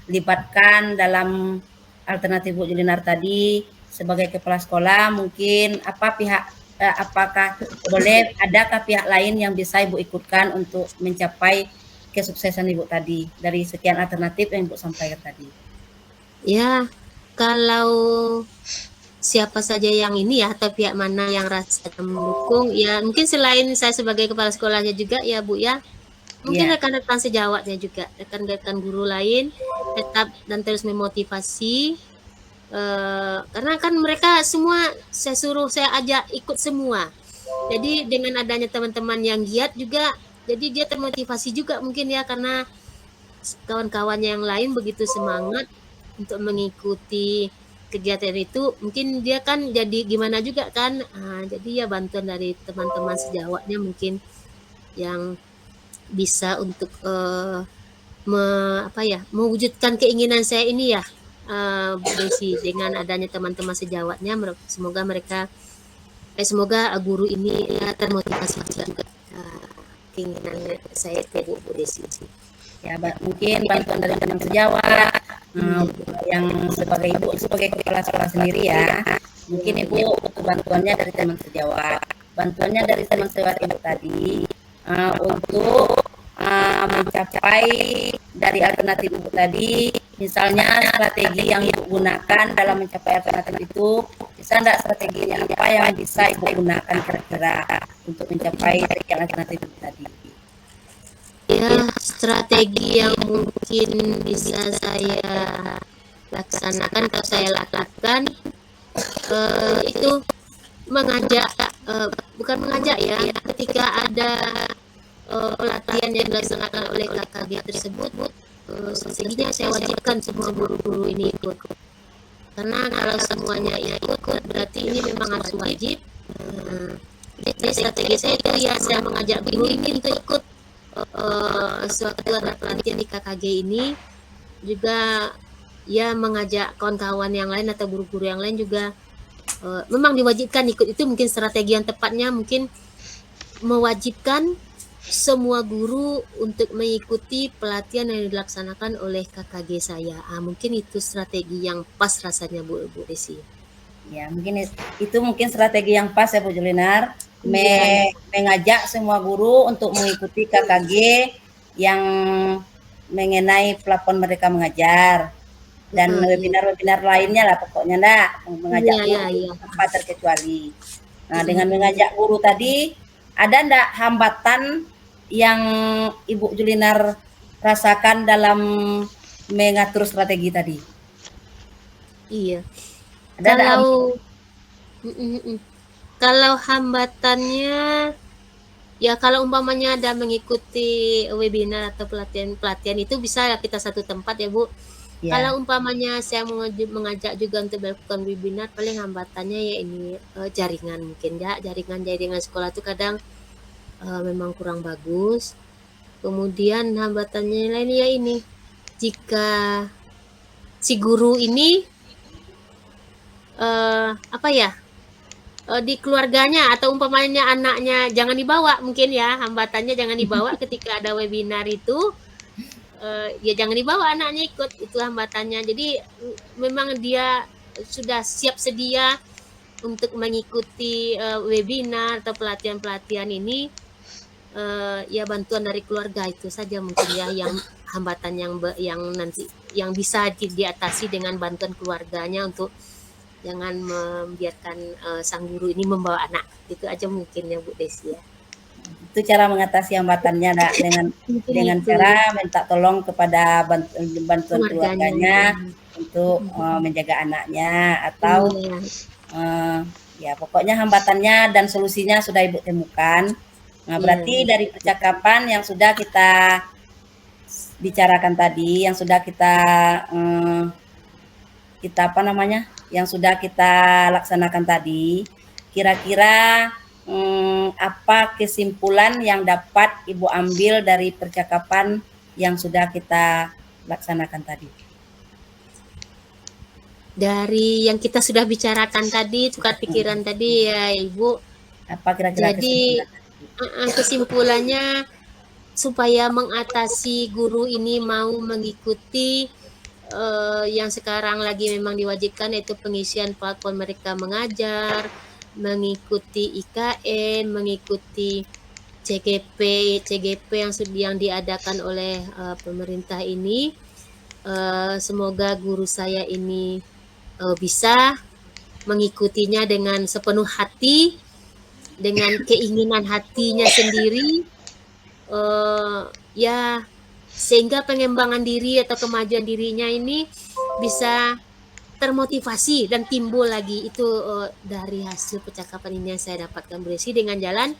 libatkan dalam alternatif Ibu Jelinar tadi sebagai kepala sekolah? Mungkin apakah boleh, adakah pihak lain yang bisa Ibu ikutkan untuk mencapai kesuksesan Ibu tadi dari sekian alternatif yang Ibu sampaikan tadi? Ya, kalau siapa saja yang ini ya, atau pihak mana yang rasa mendukung, ya mungkin selain saya sebagai kepala sekolahnya juga ya Bu ya, mungkin rekan-rekan sejawatnya juga, rekan-rekan guru lain tetap dan terus memotivasi, karena kan mereka semua saya ajak ikut semua. Jadi dengan adanya teman-teman yang giat juga, jadi dia termotivasi juga mungkin ya, karena kawan-kawannya yang lain begitu semangat untuk mengikuti kegiatan itu, mungkin dia kan jadi gimana juga kan, jadi ya bantuan dari teman-teman sejawatnya mungkin yang bisa untuk mewujudkan keinginan saya ini ya, Bu Desi, dengan adanya teman-teman sejawatnya. Semoga guru ini termotivasi juga keinginan saya itu Bu Desi. Ya, mungkin bantuan dari teman sejawat, yang sebagai kepala sekolah sendiri ya, mungkin Ibu butuh bantuannya dari teman sejawat. Bantuannya dari teman sejawat Ibu tadi untuk mencapai dari alternatif Ibu tadi, misalnya strategi yang Ibu gunakan dalam mencapai alternatif itu, bisa enggak strateginya apa yang bisa Ibu gunakan kira-kira untuk mencapai alternatif Ibu tadi? Ya, strategi yang mungkin bisa saya laksanakan atau saya lakukan itu bukan mengajak ya, ketika ada pelatihan yang dilaksanakan oleh KKG tersebut, strateginya saya wajibkan semua guru-guru ini ikut, karena kalau semuanya ikut berarti ini memang harus wajib. Jadi strategi saya itu ya, saya mengajak guru ini untuk ikut suatu pelatihan di KKG ini, juga ya mengajak kawan-kawan yang lain atau guru-guru yang lain juga memang diwajibkan ikut. Itu mungkin strategi yang tepatnya, mungkin mewajibkan semua guru untuk mengikuti pelatihan yang dilaksanakan oleh KKG saya. Mungkin itu strategi yang pas rasanya Bu Desi. Ya, mungkin itu mungkin strategi yang pas ya Bu Julinar, Iya. mengajak semua guru untuk mengikuti KKG yang mengenai plafon mereka mengajar dan Iya. webinar-webinar lainnya lah pokoknya enggak mengajak Iya, guru iya. tanpa terkecuali. Nah, dengan mengajak guru tadi, ada enggak hambatan yang Ibu Julinar rasakan dalam mengatur strategi tadi? Iya. Ada enggak Kalau hambatannya, ya kalau umpamanya ada mengikuti webinar atau pelatihan itu bisa kita satu tempat ya Bu. ya. Kalau umpamanya saya mengajak juga untuk melakukan webinar, paling hambatannya ya ini jaringan mungkin ya, jaringan sekolah itu kadang memang kurang bagus. Kemudian hambatannya lain ya ini, jika si guru ini apa ya, di keluarganya atau umpamanya anaknya jangan dibawa, mungkin ya hambatannya jangan dibawa ketika ada webinar itu, ya jangan dibawa anaknya ikut, itu hambatannya. Jadi memang dia sudah siap sedia untuk mengikuti webinar atau pelatihan-pelatihan ini, ya bantuan dari keluarga itu saja mungkin ya yang hambatan yang nanti yang bisa diatasi dengan bantuan keluarganya untuk jangan membiarkan sang guru ini membawa anak. Itu aja mungkin ya Bu Desi ya. Itu cara mengatasi hambatannya Nak, dengan cara minta tolong kepada bantuan keluarganya untuk menjaga anaknya atau ya pokoknya hambatannya dan solusinya sudah Ibu temukan. Nah, berarti dari percakapan yang sudah kita bicarakan tadi, yang sudah kita apa namanya, yang sudah kita laksanakan tadi, kira-kira apa kesimpulan yang dapat Ibu ambil dari percakapan yang sudah kita laksanakan tadi? Dari yang kita sudah bicarakan tadi, tukar pikiran tadi ya Ibu. Apa kira-kira jadi kesimpulannya supaya mengatasi guru ini mau mengikuti yang sekarang lagi memang diwajibkan, yaitu pengisian platform mereka mengajar, mengikuti IKN, mengikuti CGP yang diadakan oleh pemerintah ini. Semoga guru saya ini bisa mengikutinya dengan sepenuh hati, dengan keinginan hatinya sendiri, ya sehingga pengembangan diri atau kemajuan dirinya ini bisa termotivasi dan timbul lagi. Itu dari hasil percakapan ini yang saya dapatkan Bu Desi, dengan jalan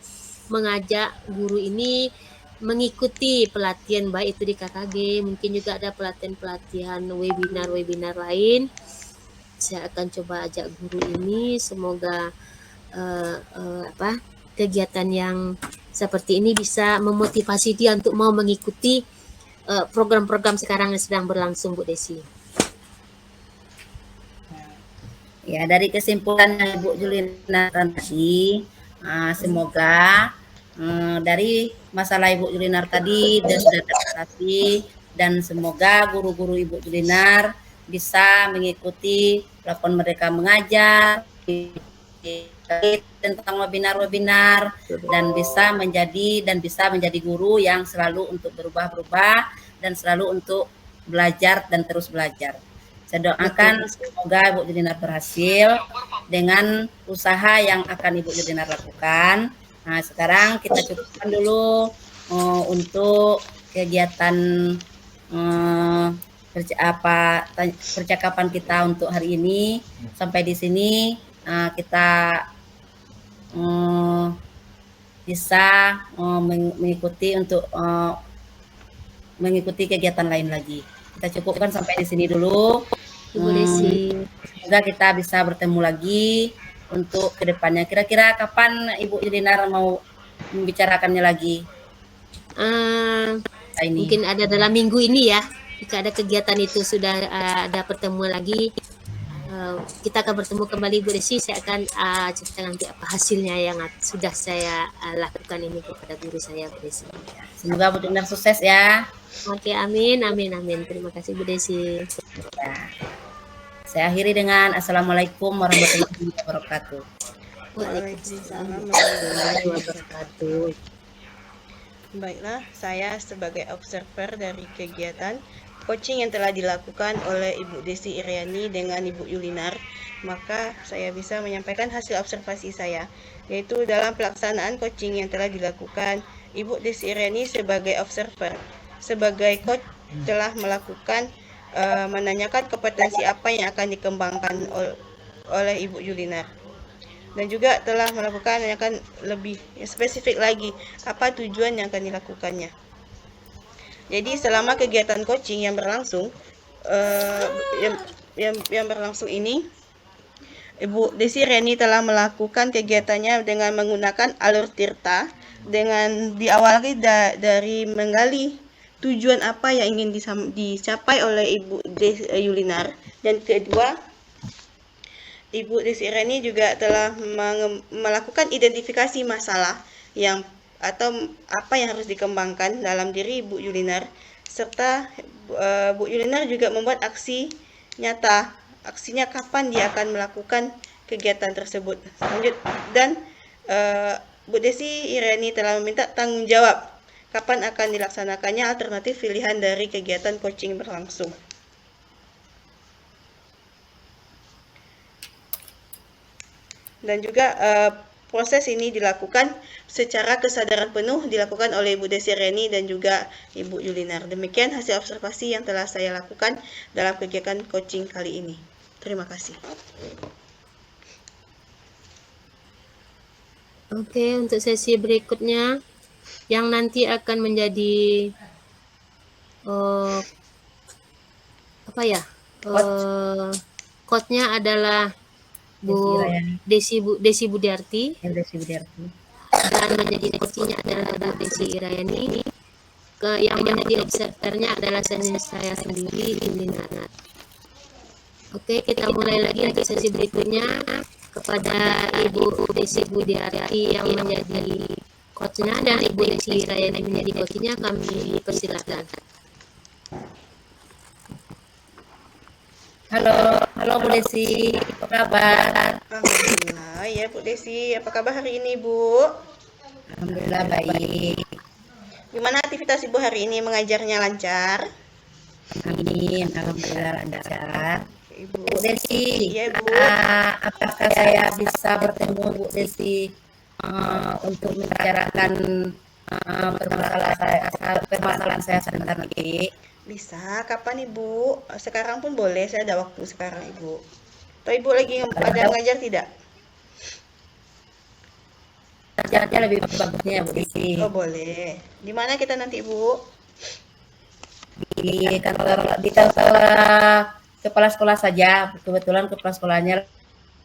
mengajak guru ini mengikuti pelatihan baik itu di KKG, mungkin juga ada pelatihan webinar lain. Saya akan coba ajak guru ini, semoga kegiatan yang seperti ini bisa memotivasi dia untuk mau mengikuti program-program sekarang yang sedang berlangsung Bu Desi. Ya, dari kesimpulan Ibu Julina tadi, semoga dari masalah Ibu Julinar tadi sudah teratasi, dan semoga guru-guru Ibu Julinar bisa mengikuti plafon mereka mengajar tentang webinar dan bisa menjadi guru yang selalu untuk berubah-ubah dan selalu untuk belajar dan terus belajar. Saya doakan semoga Ibu Julinar berhasil dengan usaha yang akan Ibu Julinar lakukan. Nah, sekarang kita cukupkan dulu untuk kegiatan percakapan kita untuk hari ini. Sampai di sini kita bisa mengikuti kegiatan lain lagi. Kita cukupkan sampai di sini dulu. Semoga kita bisa bertemu lagi untuk kedepannya. Kira-kira kapan Ibu Julinar mau membicarakannya lagi? Mungkin ada dalam minggu ini ya. Jika ada kegiatan itu sudah ada pertemuan lagi, kita akan bertemu kembali Bu Desi. Saya akan cerita nanti apa hasilnya yang sudah saya lakukan ini kepada guru saya Bu Desi. Semoga Bu Dinar sukses ya. Oke, amin, amin, amin. Terima kasih Bu Desi. Ya. Saya akhiri dengan Assalamualaikum warahmatullahi wabarakatuh. Waalaikumsalam warahmatullahi wabarakatuh. Baiklah, saya sebagai observer dari kegiatan coaching yang telah dilakukan oleh Ibu Desi Iriani dengan Ibu Yulinar, maka saya bisa menyampaikan hasil observasi saya, yaitu dalam pelaksanaan coaching yang telah dilakukan, Ibu Desi Iriani sebagai observer, sebagai coach telah melakukan menanyakan kompetensi apa yang akan dikembangkan oleh Ibu Yulinar. Dan juga telah melakukan menanyakan lebih spesifik lagi apa tujuan yang akan dilakukannya. Jadi selama kegiatan coaching yang berlangsung yang berlangsung ini, Ibu Desi Iriani telah melakukan kegiatannya dengan menggunakan alur tirta, dengan diawali dari menggali tujuan apa yang ingin dicapai oleh Ibu Desi Yulinar, dan kedua, Ibu Desi Iriani juga telah melakukan identifikasi masalah atau apa yang harus dikembangkan dalam diri Ibu Yulinar, serta Bu Yulinar juga membuat aksi nyata, aksinya kapan dia akan melakukan kegiatan tersebut. Dan Bu Desi Iriani telah meminta tanggung jawab kapan akan dilaksanakannya alternatif pilihan dari kegiatan coaching berlangsung. Dan juga proses ini dilakukan secara kesadaran penuh dilakukan oleh Ibu Desi Iriani dan juga Ibu Yulinar. Demikian hasil observasi yang telah saya lakukan dalam kegiatan coaching kali ini. Terima kasih. Oke, untuk sesi berikutnya yang nanti akan menjadi coach-nya adalah Bu Desi Budiarti, dan menjadi coachnya adalah Bu Desi Iriani. Yang menjadi observernya adalah saya sendiri, Yulinar. Oke, kita mulai lagi untuk sesi berikutnya kepada Ibu Desi Budiarti yang menjadi coachnya dan Ibu Desi Iriani menjadi coachnya. Kami persilakan. Halo Bu Desi, apa kabar? Alhamdulillah ya Bu Desi, apa kabar hari ini Bu? Alhamdulillah baik. Gimana aktivitas Ibu hari ini, mengajarnya lancar? Amin, alhamdulillah lancar. Ibu Bu Desi, iya Bu. apakah saya bisa bertemu Bu Desi untuk membicarakan permasalahan saya sebentar lagi? Bisa, kapan Ibu? Sekarang pun boleh, saya ada waktu sekarang Ibu. Atau Ibu lagi ada mengajar tidak? Aja lebih bagusnya Bu Desi. Oh boleh. Di mana kita nanti Ibu? Di kantor kepala sekolah saja. Kebetulan kepala sekolahnya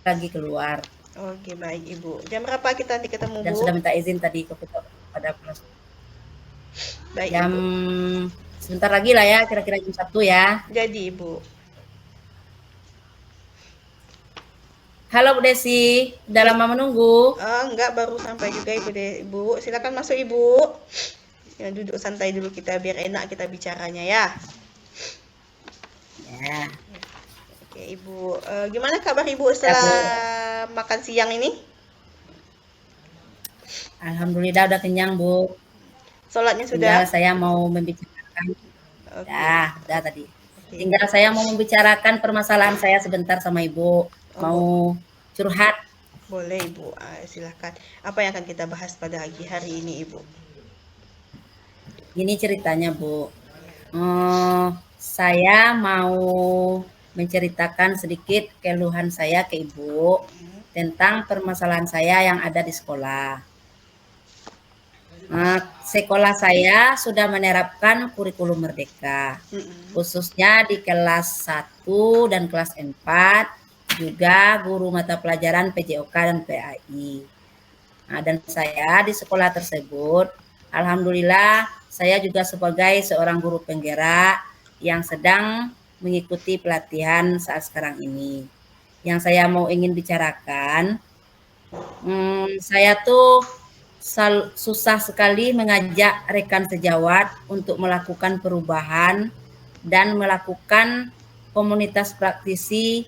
lagi keluar. Oke baik Ibu. Jam berapa kita nanti ketemu Dan Bu? sudah minta izin tadi kepada kepala sekolah. Baik Jam Ibu. sebentar lagi lah ya, kira-kira jam 1 ya. Jadi Ibu. Halo Bu Desi, udah lama menunggu. Enggak, baru sampai juga Ibu. Silakan masuk Ibu. Ya, duduk santai dulu kita biar enak kita bicaranya ya. Ya. Oke Ibu, gimana kabar Ibu setelah makan siang ini? Alhamdulillah udah kenyang Bu. Sholatnya Tinggal sudah? saya mau membicarakan. Oke. Udah tadi. Oke. Tinggal saya mau membicarakan permasalahan saya sebentar sama Ibu. Mau curhat. Boleh Ibu, silahkan. Apa yang akan kita bahas pada pagi hari ini Ibu? Ini ceritanya Bu. Saya mau menceritakan sedikit keluhan saya ke Ibu tentang permasalahan saya yang ada di sekolah. Sekolah saya sudah menerapkan kurikulum merdeka, khususnya di kelas 1 dan kelas 4, juga guru mata pelajaran PJOK dan PAI. Dan saya di sekolah tersebut, alhamdulillah saya juga sebagai seorang guru penggerak yang sedang mengikuti pelatihan saat sekarang ini. yang saya mau ingin bicarakan, saya tuh susah sekali mengajak rekan sejawat untuk melakukan perubahan dan melakukan komunitas praktisi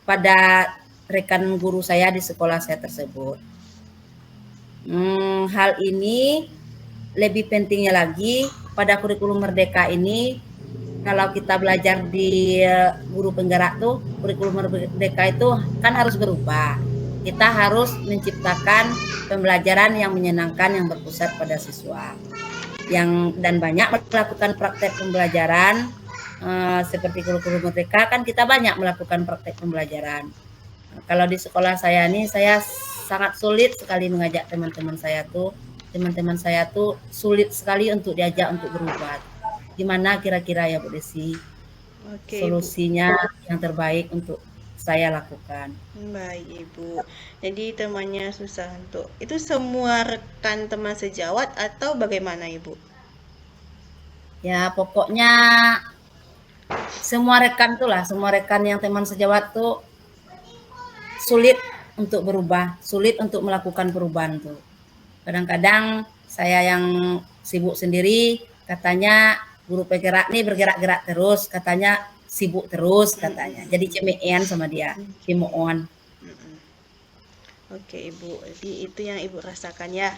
pada rekan guru saya di sekolah saya tersebut. Hal ini lebih pentingnya lagi pada kurikulum Merdeka ini, kalau kita belajar di guru penggerak tuh, kurikulum Merdeka itu kan harus berubah. Kita harus menciptakan pembelajaran yang menyenangkan yang berpusat pada siswa. Dan banyak melakukan praktek pembelajaran seperti kurikulum Merdeka kan kita banyak melakukan praktek pembelajaran. Kalau di sekolah saya nih, saya sangat sulit sekali mengajak teman-teman saya tuh sulit sekali untuk diajak untuk berubah. Gimana kira-kira ya Bu Desi solusinya yang terbaik untuk saya lakukan? Baik Ibu. Jadi temannya susah untuk itu semua rekan teman sejawat atau bagaimana Ibu? Ya pokoknya semua rekan yang teman sejawat tuh sulit untuk berubah, sulit untuk melakukan perubahan tuh. Kadang-kadang saya yang sibuk sendiri, katanya guru penggerak nih bergerak-gerak terus, katanya sibuk terus katanya. Jadi cemean sama dia, cimoon. Oke Ibu, jadi itu yang Ibu rasakan ya.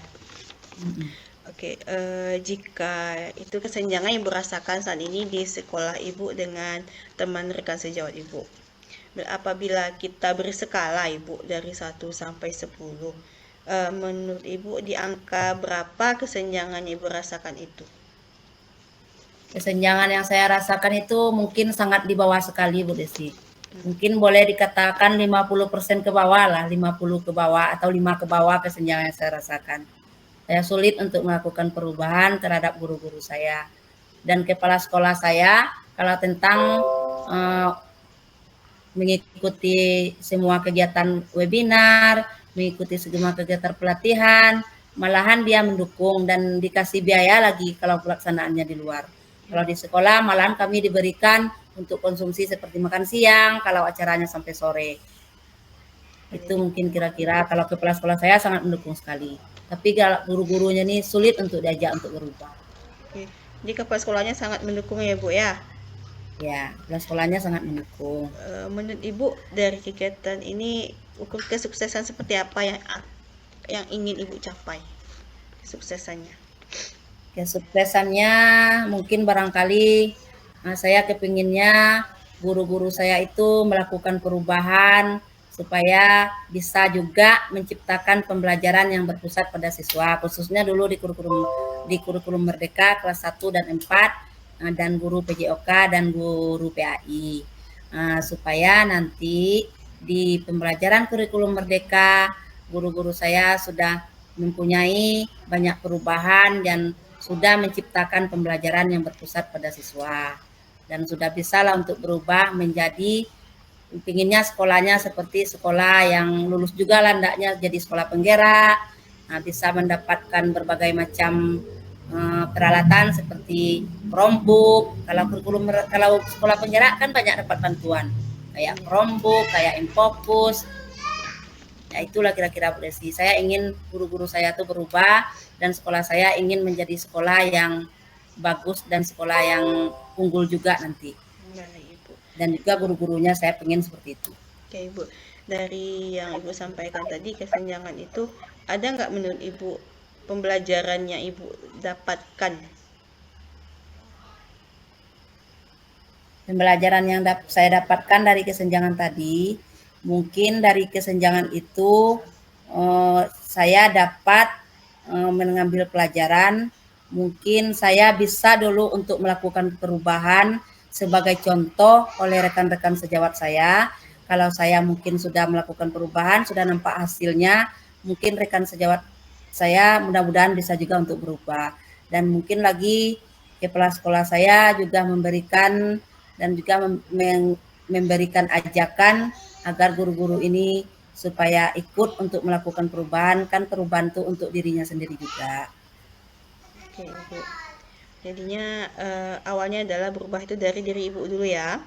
Oke, jika itu kesenjangan yang Ibu rasakan saat ini di sekolah Ibu dengan teman rekan sejawat Ibu. Apabila kita berskala Ibu dari 1 sampai 10, menurut Ibu di angka berapa kesenjangan yang Ibu rasakan itu? Kesenjangan yang saya rasakan itu mungkin sangat di bawah sekali Bu Desi. Mungkin boleh dikatakan 50% ke bawah lah, 50 ke bawah atau 5 ke bawah kesenjangan yang saya rasakan. Saya sulit untuk melakukan perubahan terhadap guru-guru saya. Dan kepala sekolah saya kalau tentang mengikuti semua kegiatan webinar, mengikuti semua kegiatan pelatihan, malahan dia mendukung dan dikasih biaya lagi kalau pelaksanaannya di luar. Kalau di sekolah malahan kami diberikan untuk konsumsi seperti makan siang kalau acaranya sampai sore. Itu mungkin kira-kira kalau kepala sekolah saya sangat mendukung sekali. Tapi kalau guru-gurunya nih sulit untuk diajak untuk berubah. Oke. Jadi kepala sekolahnya sangat mendukung ya Bu ya? Ya, kepala sekolahnya sangat mendukung. Menurut Ibu dari kegiatan ini ukur kesuksesan seperti apa yang ingin Ibu capai? Kesuksesannya. Kesuksesannya mungkin barangkali saya kepinginnya guru-guru saya itu melakukan perubahan supaya bisa juga menciptakan pembelajaran yang berpusat pada siswa, khususnya dulu di kurikulum Merdeka kelas 1 dan 4 dan guru PJOK dan guru PAI, supaya nanti di pembelajaran kurikulum Merdeka guru-guru saya sudah mempunyai banyak perubahan dan sudah menciptakan pembelajaran yang berpusat pada siswa dan sudah bisa lah untuk berubah menjadi pinginnya sekolahnya seperti sekolah yang lulus juga lah hendaknya jadi sekolah penggerak, bisa mendapatkan berbagai macam peralatan seperti Chromebook. Kalau sekolah penggerak kan banyak dapat bantuan kayak Chromebook, kayak Infocus. Ya itulah kira-kira Bu Desi. Saya ingin guru-guru saya tuh berubah dan sekolah saya ingin menjadi sekolah yang bagus dan sekolah yang unggul juga nanti. Ibu. Dan juga guru-gurunya saya pengen seperti itu. Oke Ibu, dari yang Ibu sampaikan tadi kesenjangan itu ada nggak menurut Ibu pembelajaran yang Ibu dapatkan? Pembelajaran yang saya dapatkan dari kesenjangan tadi, mungkin dari kesenjangan itu saya dapat mengambil pelajaran. Mungkin saya bisa dulu untuk melakukan perubahan sebagai contoh oleh rekan-rekan sejawat saya. Kalau saya mungkin sudah melakukan perubahan, sudah nampak hasilnya, mungkin rekan sejawat saya mudah-mudahan bisa juga untuk berubah. Dan mungkin lagi kepala sekolah saya juga memberikan dan juga memberikan ajakan agar guru-guru ini supaya ikut untuk melakukan perubahan, kan perubahan itu untuk dirinya sendiri juga. Oke Ibu, jadinya awalnya adalah berubah itu dari diri Ibu dulu ya.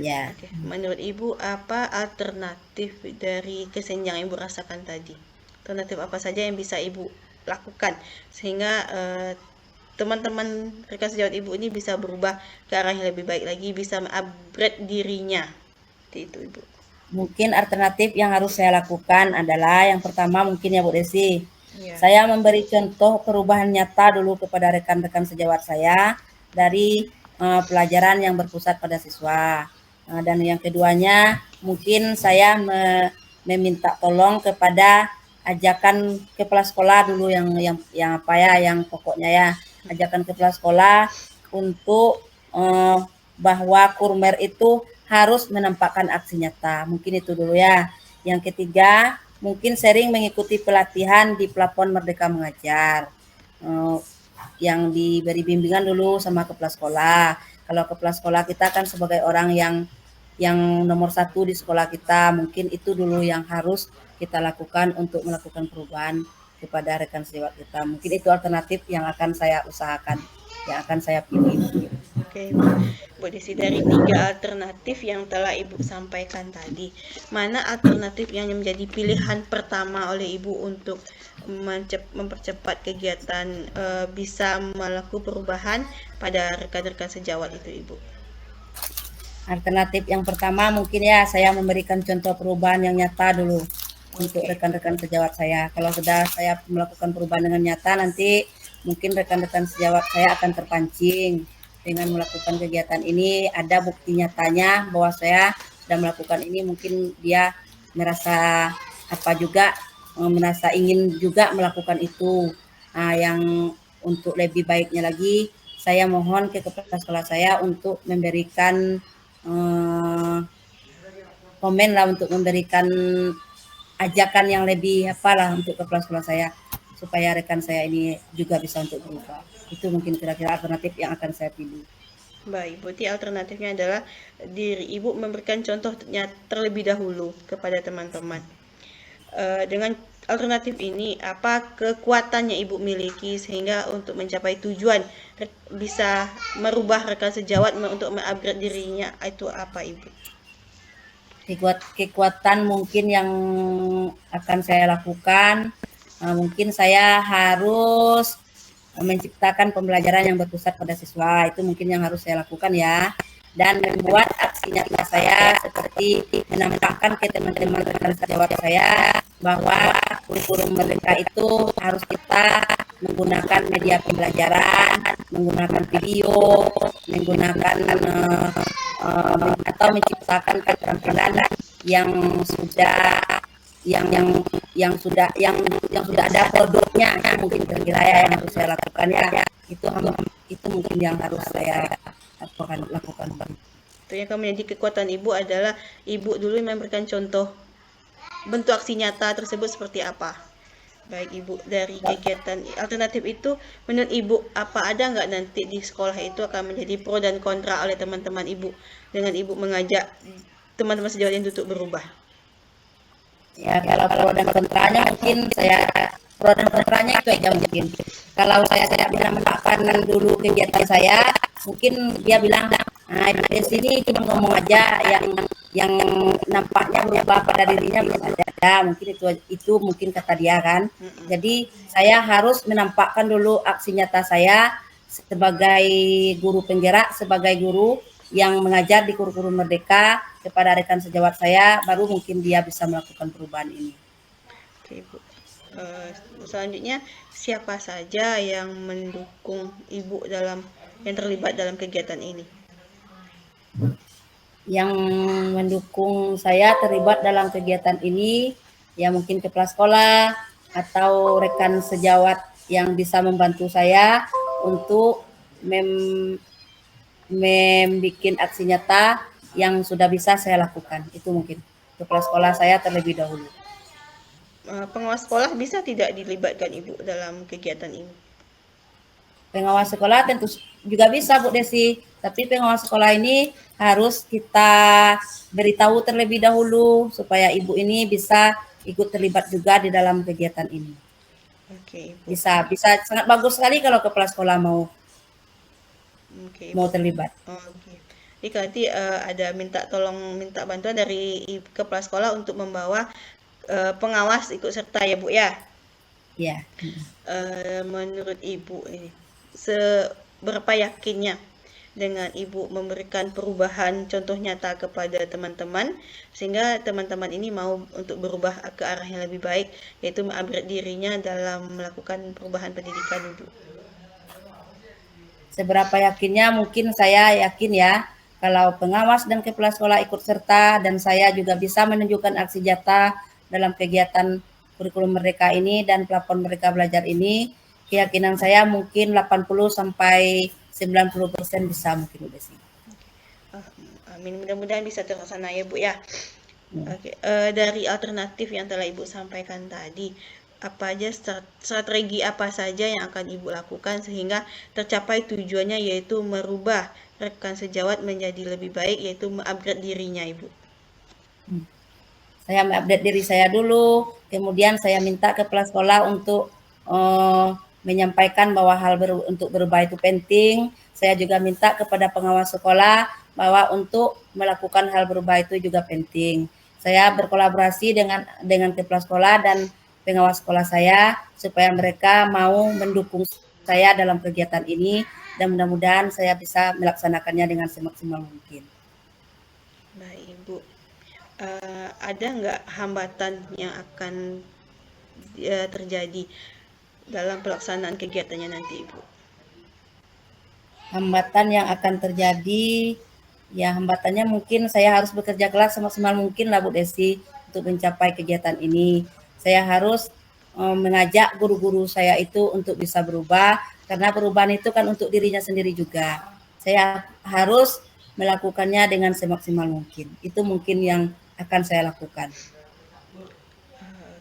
Ya, Oke, menurut Ibu apa alternatif dari kesenjangan yang Ibu rasakan tadi? Alternatif apa saja yang bisa Ibu lakukan sehingga teman-teman rekan sejawat Ibu ini bisa berubah ke arah yang lebih baik lagi, bisa upgrade dirinya. Seperti itu, Ibu. mungkin alternatif yang harus saya lakukan adalah yang pertama mungkin ya Bu Desi, Ya. saya memberi contoh perubahan nyata dulu kepada rekan-rekan sejawat saya dari pelajaran yang berpusat pada siswa. Dan yang keduanya mungkin saya meminta tolong kepada ajakan kepala sekolah dulu yang apa ya, yang pokoknya ya, ajakan kepala sekolah untuk bahwa kurmer itu harus menampakkan aksi nyata. Mungkin itu dulu ya. Yang ketiga, mungkin sering mengikuti pelatihan di platform Merdeka Mengajar. Yang diberi bimbingan dulu sama kepala sekolah. Kalau kepala sekolah kita kan sebagai orang yang nomor satu di sekolah kita, mungkin itu dulu yang harus kita lakukan untuk melakukan perubahan kepada rekan sejawat kita. Mungkin itu alternatif yang akan saya usahakan, yang akan saya pilih. Oke, Bu Desi, dari 3 alternatif yang telah Ibu sampaikan tadi, mana alternatif yang menjadi pilihan pertama oleh Ibu untuk mempercepat kegiatan bisa melakukan perubahan pada rekan-rekan sejawat itu, Ibu? Alternatif yang pertama mungkin ya saya memberikan contoh perubahan yang nyata dulu untuk Oke. rekan-rekan sejawat saya. Kalau sudah saya melakukan perubahan dengan nyata, nanti mungkin rekan-rekan sejawat saya akan terpancing dengan melakukan kegiatan ini. Ada bukti nyatanya bahwa saya sudah melakukan ini, mungkin dia merasa apa juga, merasa ingin juga melakukan itu. Nah, yang untuk lebih baiknya lagi, saya mohon ke kepala sekolah saya untuk memberikan komen lah, untuk memberikan ajakan yang lebih apalah untuk kepala sekolah saya supaya rekan saya ini juga bisa untuk berubah. Itu mungkin kira-kira alternatif yang akan saya pilih. Baik, berarti alternatifnya adalah diri Ibu memberikan contohnya terlebih dahulu kepada teman-teman. Dengan alternatif ini, apa kekuatannya Ibu miliki sehingga untuk mencapai tujuan bisa merubah rekan sejawat untuk mengupgrade dirinya, itu apa Ibu? Kekuatan mungkin yang akan saya lakukan, mungkin saya harus menciptakan pembelajaran yang berpusat pada siswa. Itu mungkin yang harus saya lakukan ya. Dan membuat aksi nyata saya seperti menampakkan ke teman-teman rekan sejawat saya bahwa kurikulum Merdeka itu harus kita menggunakan media pembelajaran, menggunakan video, menggunakan atau menciptakan keterampilan yang sudah yang sudah ada produknya, mungkin kira-kira ya yang harus saya lakukan ya. Itu mungkin yang harus saya lakukan. Itu yang akan menjadi kekuatan Ibu adalah Ibu dulu memberikan contoh bentuk aksi nyata tersebut seperti apa. Baik Ibu, dari kegiatan alternatif itu menurut Ibu apa ada nggak nanti di sekolah itu akan menjadi pro dan kontra oleh teman-teman Ibu dengan Ibu mengajak teman-teman sejawat ini untuk berubah? Ya, kalau pro dan kontranya mungkin saya pro dan kontranya itu aja mungkin. Kalau saya tidak bisa menambahkan dulu kegiatan saya, mungkin dia bilang, nah di sini cuma ngomong aja yang nampaknya berubah pada dirinya belum ada. Mungkin itu mungkin kata dia kan. Jadi saya harus menampakkan dulu aksi nyata saya sebagai guru penggerak, sebagai guru yang mengajar di kurikulum Merdeka kepada rekan sejawat saya, baru mungkin dia bisa melakukan perubahan ini. Oke Ibu. Selanjutnya siapa saja yang mendukung Ibu yang terlibat dalam kegiatan ini? Yang mendukung saya terlibat dalam kegiatan ini ya mungkin kepala sekolah atau rekan sejawat yang bisa membantu saya untuk membuat aksi nyata yang sudah bisa saya lakukan. Itu mungkin kepala sekolah saya terlebih dahulu. Pengawas sekolah bisa tidak dilibatkan Ibu dalam kegiatan ini? Pengawas sekolah tentu juga bisa Bu Desi, tapi pengawas sekolah ini harus kita beritahu terlebih dahulu supaya Ibu ini bisa ikut terlibat juga di dalam kegiatan ini. Oke, Ibu. Bisa sangat bagus sekali kalau kepala sekolah mau Oke, mau Ibu. terlibat. Oke. Jika nanti ada minta bantuan dari kepala sekolah untuk membawa pengawas ikut serta ya Bu ya. Ya. Menurut Ibu ini seberapa yakinnya dengan Ibu memberikan perubahan contoh nyata kepada teman-teman sehingga teman-teman ini mau untuk berubah ke arah yang lebih baik, yaitu mengupgrade dirinya dalam melakukan perubahan pendidikan Ibu. Seberapa yakinnya, mungkin saya yakin ya kalau pengawas dan kepala sekolah ikut serta dan saya juga bisa menunjukkan aksi nyata dalam kegiatan kurikulum mereka ini dan plafon mereka belajar ini, keyakinan saya mungkin 80 sampai 90% bisa mungkin udah sih. Amin, mudah-mudahan bisa terlaksana ya Bu ya. Oke, dari alternatif yang telah Ibu sampaikan tadi, apa aja strategi apa saja yang akan Ibu lakukan sehingga tercapai tujuannya, yaitu merubah rekan sejawat menjadi lebih baik, yaitu mengupgrade dirinya Ibu? Saya mengupdate diri saya dulu, kemudian saya minta kepala sekolah untuk menyampaikan bahwa untuk berubah itu penting. Saya juga minta kepada pengawas sekolah bahwa untuk melakukan hal berubah itu juga penting. Saya berkolaborasi dengan kepala sekolah dan pengawas sekolah saya supaya mereka mau mendukung saya dalam kegiatan ini dan mudah-mudahan saya bisa melaksanakannya dengan semaksimal mungkin. Baik Ibu, ada nggak hambatan yang akan terjadi dalam pelaksanaan kegiatannya nanti Ibu? Hambatan yang akan terjadi, ya hambatannya mungkin saya harus bekerja keras semaksimal mungkin lah Bu Desi untuk mencapai kegiatan ini. Saya harus mengajak guru-guru saya itu untuk bisa berubah, karena perubahan itu kan untuk dirinya sendiri juga. Saya harus melakukannya dengan semaksimal mungkin. Itu mungkin yang akan saya lakukan.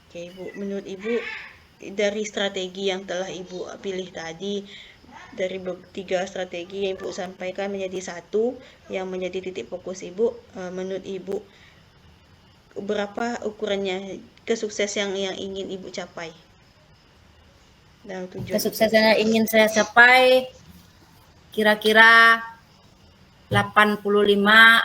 Oke Ibu, menurut Ibu dari strategi yang telah Ibu pilih tadi, dari 3 strategi yang Ibu sampaikan menjadi satu yang menjadi titik fokus Ibu, menurut Ibu berapa ukurannya kesuksesan yang ingin Ibu capai dalam tujuan? Kesuksesan yang ingin saya capai kira-kira 85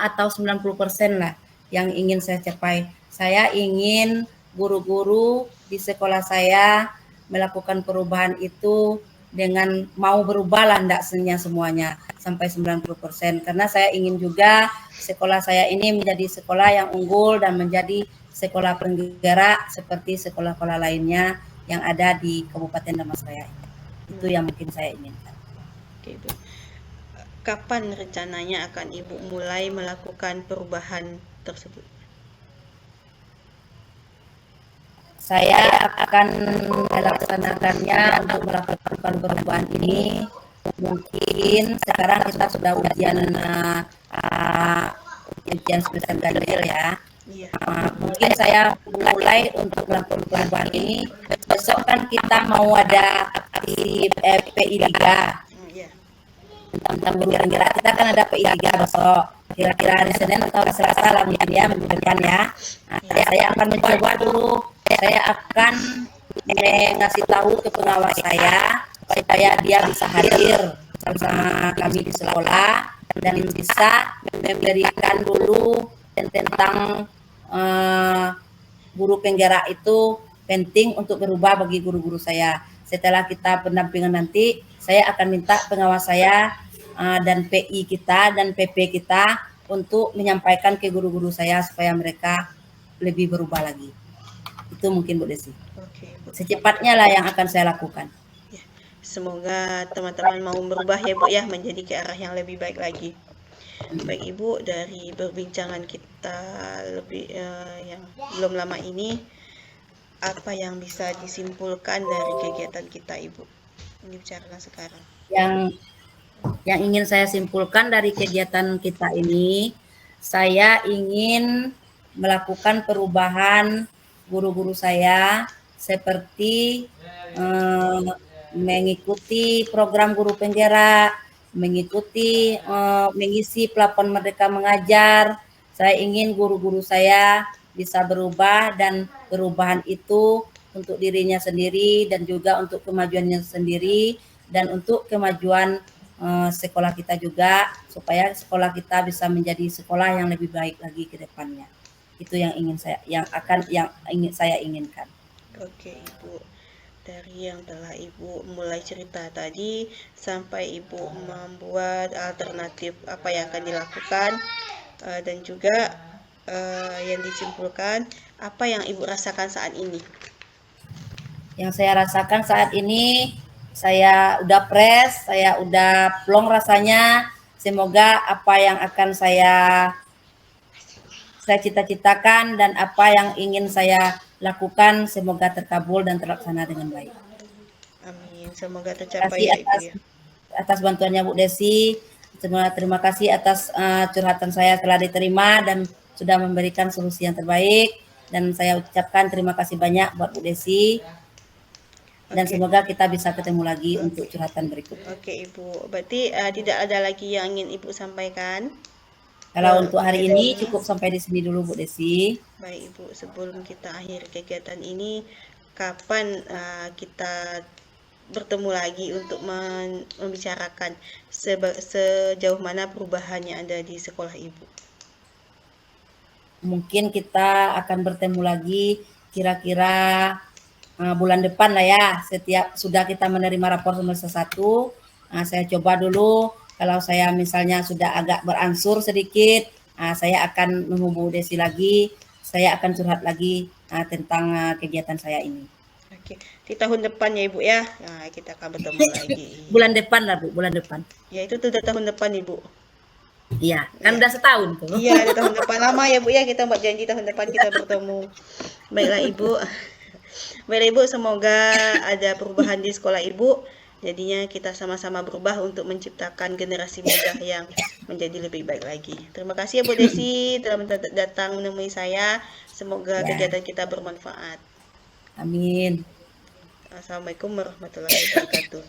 atau 90% lah yang ingin saya capai. Saya ingin guru-guru di sekolah saya melakukan perubahan itu dengan mau berubah lah ndaknya semuanya sampai 90%, karena saya ingin juga sekolah saya ini menjadi sekolah yang unggul dan menjadi sekolah penggerak seperti sekolah-sekolah lainnya yang ada di Kabupaten Dharmasraya. Itu yang mungkin saya inginkan. Oke, Ibu. Kapan rencananya akan Ibu mulai melakukan perubahan tersebut? Saya akan melaksanakannya untuk melakukan perubahan ini. Mungkin sekarang kita sudah ujian semester ganjil ya. Iya. Mungkin saya mulai untuk melakukan perubahan ini. Besok kan kita mau ada aksi PI Liga. Iya. Tentang guru penggerak, kita kan ada PI Liga besok. Kira-kira hari Senin atau hari Selasa lah mungkin ya, minggu depan ya. Saya akan mencoba dulu. Saya akan ngasih tahu ke pengawas saya supaya dia bisa hadir bersama kami di sekolah dan bisa memberikan dulu tentang guru penggerak itu penting untuk berubah bagi guru-guru saya. Setelah kita pendampingan nanti, saya akan minta pengawas saya dan PI kita dan PP kita untuk menyampaikan ke guru-guru saya supaya mereka lebih berubah lagi. Itu mungkin Bu Desi. Oke, Bu. Secepatnya lah yang akan saya lakukan. Ya. Semoga teman-teman mau berubah ya Bu ya, menjadi ke arah yang lebih baik lagi. Baik Ibu, dari perbincangan kita lebih yang belum lama ini, apa yang bisa disimpulkan dari kegiatan kita Ibu? Ini bicarakan sekarang. Yang ingin saya simpulkan dari kegiatan kita ini, saya ingin melakukan perubahan guru-guru saya seperti mengikuti program guru penggerak, mengikuti mengisi plafon Merdeka Mengajar. Saya ingin guru-guru saya bisa berubah dan perubahan itu untuk dirinya sendiri dan juga untuk kemajuannya sendiri dan untuk kemajuan sekolah kita juga, supaya sekolah kita bisa menjadi sekolah yang lebih baik lagi ke depannya. Itu yang ingin saya inginkan. Oke, Ibu. Dari yang telah Ibu mulai cerita tadi sampai Ibu membuat alternatif apa yang akan dilakukan, dan juga yang disimpulkan apa yang Ibu rasakan saat ini. Yang saya rasakan saat ini, saya udah press, saya udah plong rasanya. Semoga apa yang akan saya cita-citakan dan apa yang ingin saya lakukan semoga terkabul dan terlaksana dengan baik. Amin. Semoga Terima tercapai kasih ya Ibu ya. atas bantuannya Bu Desi. Terima kasih atas curhatan saya telah diterima dan sudah memberikan solusi yang terbaik. Dan saya ucapkan terima kasih banyak buat Bu Desi. Dan Oke. semoga kita bisa ketemu lagi untuk curhatan berikutnya. Oke Ibu, berarti tidak ada lagi yang ingin Ibu sampaikan? Kalau untuk hari ini cukup sampai di sini dulu Bu Desi. Baik Ibu, sebelum kita akhiri kegiatan ini, kapan kita bertemu lagi untuk membicarakan sejauh mana perubahan yang ada di sekolah Ibu? Mungkin kita akan bertemu lagi kira-kira bulan depan lah ya. Setiap sudah kita menerima rapor semester 1, saya coba dulu. Kalau saya misalnya sudah agak beransur sedikit, saya akan menghubungi Desi lagi. Saya akan curhat lagi tentang kegiatan saya ini. Oke, di tahun depan ya Ibu ya. Nah, kita akan bertemu lagi. Bulan depan lah Bu, bulan depan. Ya itu sudah tahun depan Ibu. Iya, kan udah setahun tuh. Iya, ada tahun depan lama ya Bu ya, kita buat janji tahun depan kita bertemu. Baiklah Ibu. Baiklah Ibu, semoga ada perubahan di sekolah Ibu. Jadinya kita sama-sama berubah untuk menciptakan generasi muda yang menjadi lebih baik lagi. Terima kasih ya Bu Desi telah datang menemui saya. Semoga kegiatan kita bermanfaat. Amin. Assalamualaikum warahmatullahi wabarakatuh.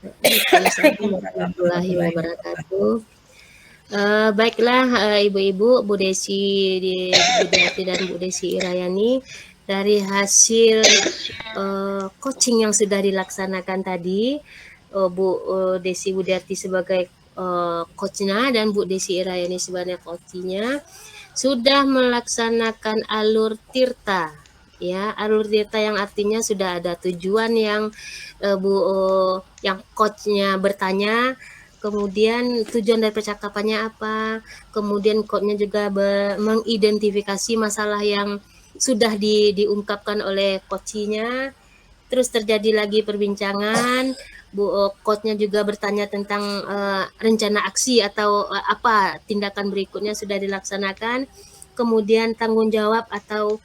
Waalaikumsalam warahmatullahi wabarakatuh. Baiklah Ibu-ibu, Bu Desi Budiarti dan Bu Desi Irayani, dari hasil coaching yang sudah dilaksanakan tadi, Bu Desi Budiarti sebagai coachnya dan Bu Desi Irayani sebagai coachnya sudah melaksanakan alur tirta. Ya, alur tirta yang artinya sudah ada tujuan yang yang coachnya bertanya, kemudian tujuan dari percakapannya apa, kemudian coachnya juga mengidentifikasi masalah yang sudah diungkapkan oleh coachnya, terus terjadi lagi perbincangan, coachnya juga bertanya tentang rencana aksi atau apa tindakan berikutnya sudah dilaksanakan, kemudian tanggung jawab atau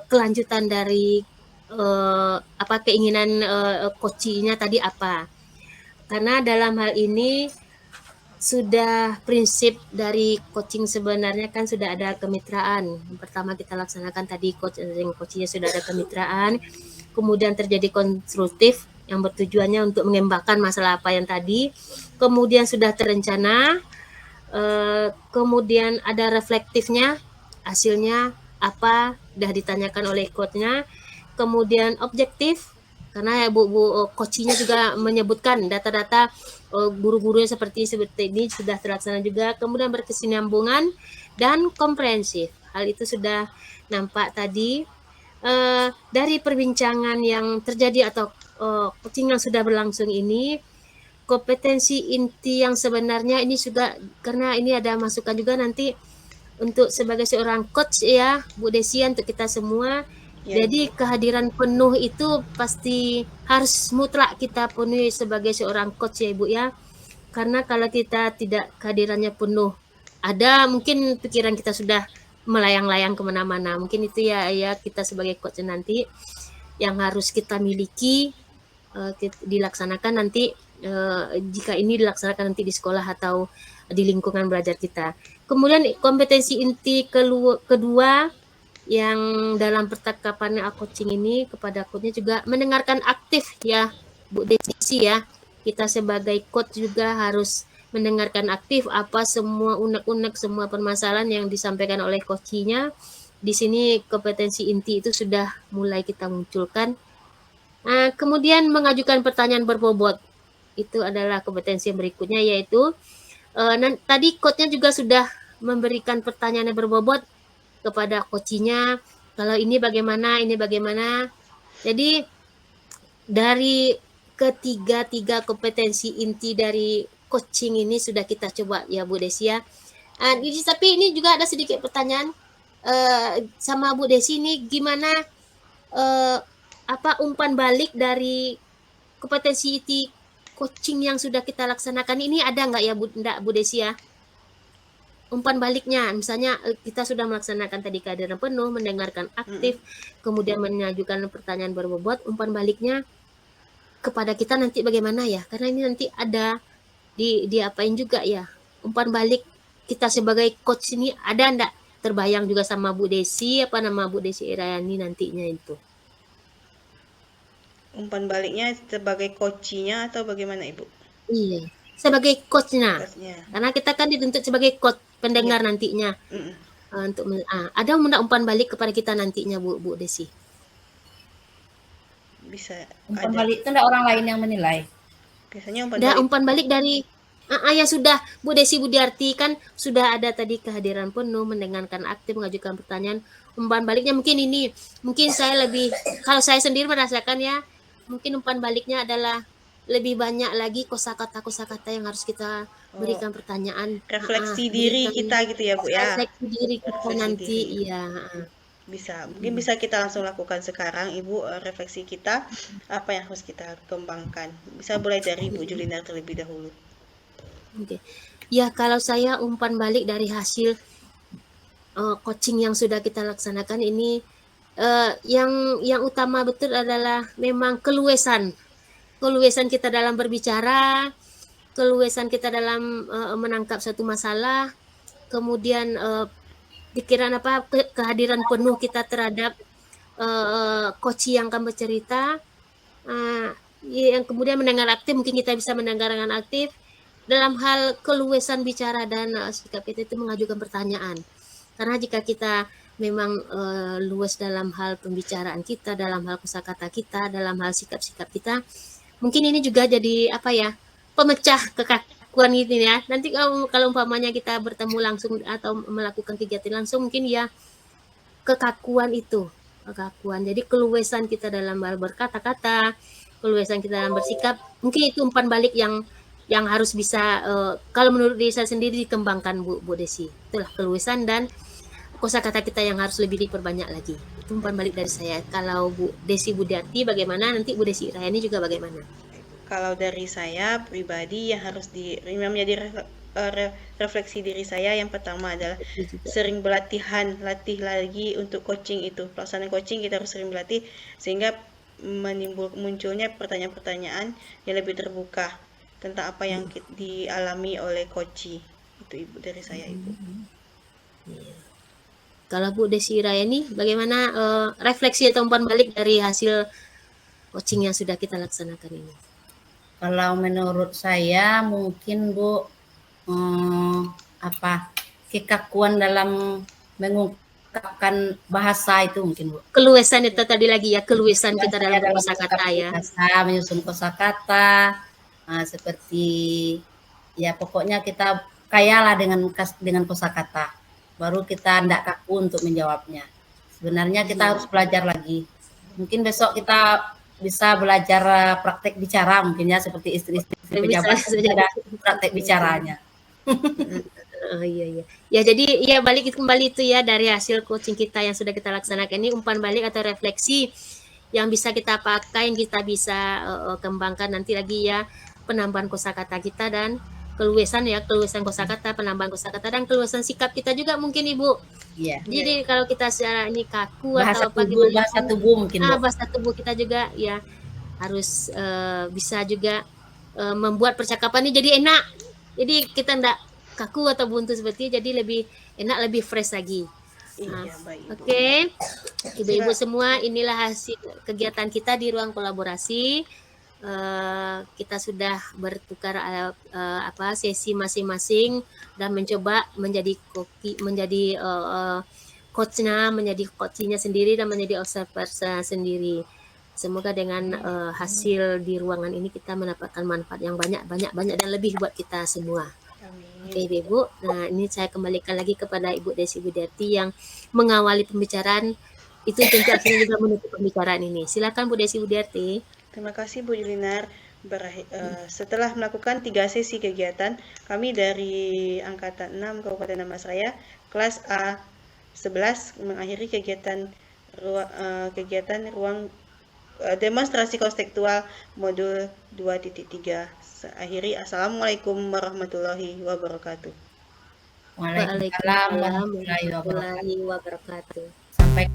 kelanjutan dari keinginan coachnya tadi apa. Karena dalam hal ini sudah prinsip dari coaching sebenarnya kan sudah ada kemitraan. Pertama kita laksanakan tadi coachnya sudah ada kemitraan, kemudian terjadi konstruktif yang bertujuannya untuk mengembangkan masalah apa yang tadi, kemudian sudah terencana, kemudian ada reflektifnya, hasilnya apa sudah ditanyakan oleh coachnya, kemudian objektif karena Bu coachnya juga menyebutkan data-data guru-gurunya seperti ini sudah terlaksana juga, kemudian berkesinambungan dan komprehensif. Hal itu sudah nampak tadi dari perbincangan yang terjadi atau coaching yang sudah berlangsung ini. Kompetensi inti yang sebenarnya ini juga, karena ini ada masukan juga nanti untuk sebagai seorang coach ya Bu Desi, untuk kita semua. Jadi kehadiran penuh itu pasti harus mutlak kita penuhi sebagai seorang coach ya Ibu ya. Karena kalau kita tidak kehadirannya penuh, ada mungkin pikiran kita sudah melayang-layang kemana-mana. Mungkin itu ya kita sebagai coach nanti yang harus kita miliki, dilaksanakan nanti jika ini dilaksanakan nanti di sekolah atau di lingkungan belajar kita. Kemudian kompetensi inti kedua yang dalam percakapan coaching ini kepada coachnya juga mendengarkan aktif ya Bu Desi ya. Kita sebagai coach juga harus mendengarkan aktif apa semua unek-unek, semua permasalahan yang disampaikan oleh coachnya. Di sini kompetensi inti itu sudah mulai kita munculkan. Kemudian mengajukan pertanyaan berbobot. itu adalah kompetensi yang berikutnya, yaitu tadi coachnya juga sudah memberikan pertanyaan yang berbobot kepada coachnya. Kalau ini bagaimana, ini bagaimana. Jadi dari tiga kompetensi inti dari coaching ini sudah kita coba ya Bu Desi ya. Tapi ini juga ada sedikit pertanyaan sama Bu Desi ini, gimana apa umpan balik dari kompetensi inti coaching yang sudah kita laksanakan ini, ada nggak ya Bu Desi ya? Umpan baliknya, misalnya kita sudah melaksanakan tadi kehadiran penuh, mendengarkan aktif, kemudian mengajukan pertanyaan berbobot, umpan baliknya kepada kita nanti bagaimana ya? Karena ini nanti ada diapain juga ya, umpan balik kita sebagai coach ini ada enggak terbayang juga sama Bu Desi, apa nama Bu Desi Irayani nantinya itu? Umpan baliknya sebagai coachnya atau bagaimana Ibu? Iya, sebagai coachnya. Coachnya. Karena kita kan dituntut sebagai coach pendengar nantinya. Untuk ada umpan balik kepada kita nantinya Bu Desi? Bisa Umpan ada. balik itu enggak orang lain yang menilai. Biasanya umpan Ada balik. umpan balik dari ya sudah Bu Desi Budiarti kan sudah ada tadi kehadiran penuh, mendengarkan aktif, mengajukan pertanyaan. Umpan baliknya mungkin ini, mungkin saya lebih, kalau saya sendiri merasakan ya, mungkin umpan baliknya adalah lebih banyak lagi kosakata yang harus kita berikan pertanyaan. Refleksi diri kita gitu ya Bu ya. Refleksi diri kita Refleksi nanti, diri. iya. Bisa, mungkin bisa kita langsung lakukan sekarang Ibu, refleksi kita apa yang harus kita kembangkan. Bisa mulai dari Bu Julina terlebih dahulu. Oke. Ya, kalau saya umpan balik dari hasil coaching yang sudah kita laksanakan ini, yang utama betul adalah memang keluasan kita dalam berbicara, keluasan kita dalam menangkap satu masalah, kemudian pikiran kehadiran penuh kita terhadap coach yang akan bercerita, yang kemudian mendengar aktif, mungkin kita bisa mendengarkan aktif. Dalam hal keluasan bicara dan sikap kita itu mengajukan pertanyaan. Karena jika kita memang luas dalam hal pembicaraan kita, dalam hal kosakata kita, dalam hal sikap-sikap kita, mungkin ini juga jadi pemecah kekakuan gitu ya. Nanti kalau umpamanya kita bertemu langsung atau melakukan kegiatan langsung, mungkin ya kekakuan. Jadi keluasan kita dalam hal berkata-kata, keluasan kita dalam bersikap, mungkin itu umpan balik yang harus bisa kalau menurut diri saya sendiri dikembangkan Bu Desi. Itulah keluasan dan kosakata kita yang harus lebih diperbanyak lagi. Itu umpan balik dari saya. Kalau Bu Desi Budiarti bagaimana? Nanti Bu Desi Irayani juga bagaimana? Kalau dari saya pribadi yang harus menjadi refleksi diri saya, yang pertama adalah sering latih lagi untuk coaching itu. Pelaksanaan coaching kita harus sering berlatih sehingga munculnya pertanyaan-pertanyaan yang lebih terbuka tentang apa yang dialami oleh coachee. Itu Ibu dari saya Ibu. Kalau Bu Desi Irayani bagaimana refleksi atau umpan balik dari hasil coaching yang sudah kita laksanakan ini? Kalau menurut saya mungkin Bu kekakuan dalam mengungkapkan bahasa itu mungkin Bu. Keluasan itu tadi lagi ya, keluasan kita dalam kosakata ya. Menyusun kosakata, seperti ya pokoknya kita kayalah dengan kosakata. Baru kita tidak kaku untuk menjawabnya. Sebenarnya kita harus belajar lagi. Mungkin besok kita bisa belajar praktek bicara mungkin ya, seperti istri-istri pejabat ada praktek bicaranya. Iya. Ya jadi ya balik kembali itu ya, dari hasil coaching kita yang sudah kita laksanakan ini, umpan balik atau refleksi yang bisa kita pakai, yang kita bisa kembangkan nanti lagi ya, penambahan kosakata kita dan keluasan kosakata, penambahan kosakata dan keluasan sikap kita juga mungkin Ibu. Iya. Jadi kalau kita secara ini kaku bahasa atau bahasa tubuh mungkin. Bahasa tubuh kita juga ya harus bisa juga membuat percakapan ini jadi enak. Jadi kita enggak kaku atau buntu seperti, jadi lebih enak, lebih fresh lagi. Iya, baik Ibu. Oke. Ibu-ibu semua, inilah hasil kegiatan kita di ruang kolaborasi. Kita sudah bertukar sesi masing-masing dan mencoba menjadi coachnya, menjadi coachnya sendiri dan menjadi observer sendiri. Semoga dengan hasil di ruangan ini kita mendapatkan manfaat yang banyak dan lebih buat kita semua. Amin. Oke Ibu. Nah ini saya kembalikan lagi kepada Ibu Desi Budiarti yang mengawali pembicaraan. Itu tentu akhirnya juga menutup pembicaraan ini. Silakan Bu Desi Budiarti. Terima kasih Bu Julinar. Setelah melakukan 3 sesi kegiatan, kami dari Angkatan 6 Kabupaten Dharmasraya, kelas A11 mengakhiri kegiatan ruang demonstrasi konstekstual modul 2.3. Akhiri, Assalamualaikum warahmatullahi wabarakatuh. Waalaikumsalam warahmatullahi wabarakatuh. warahmatullahi wabarakatuh. Sampai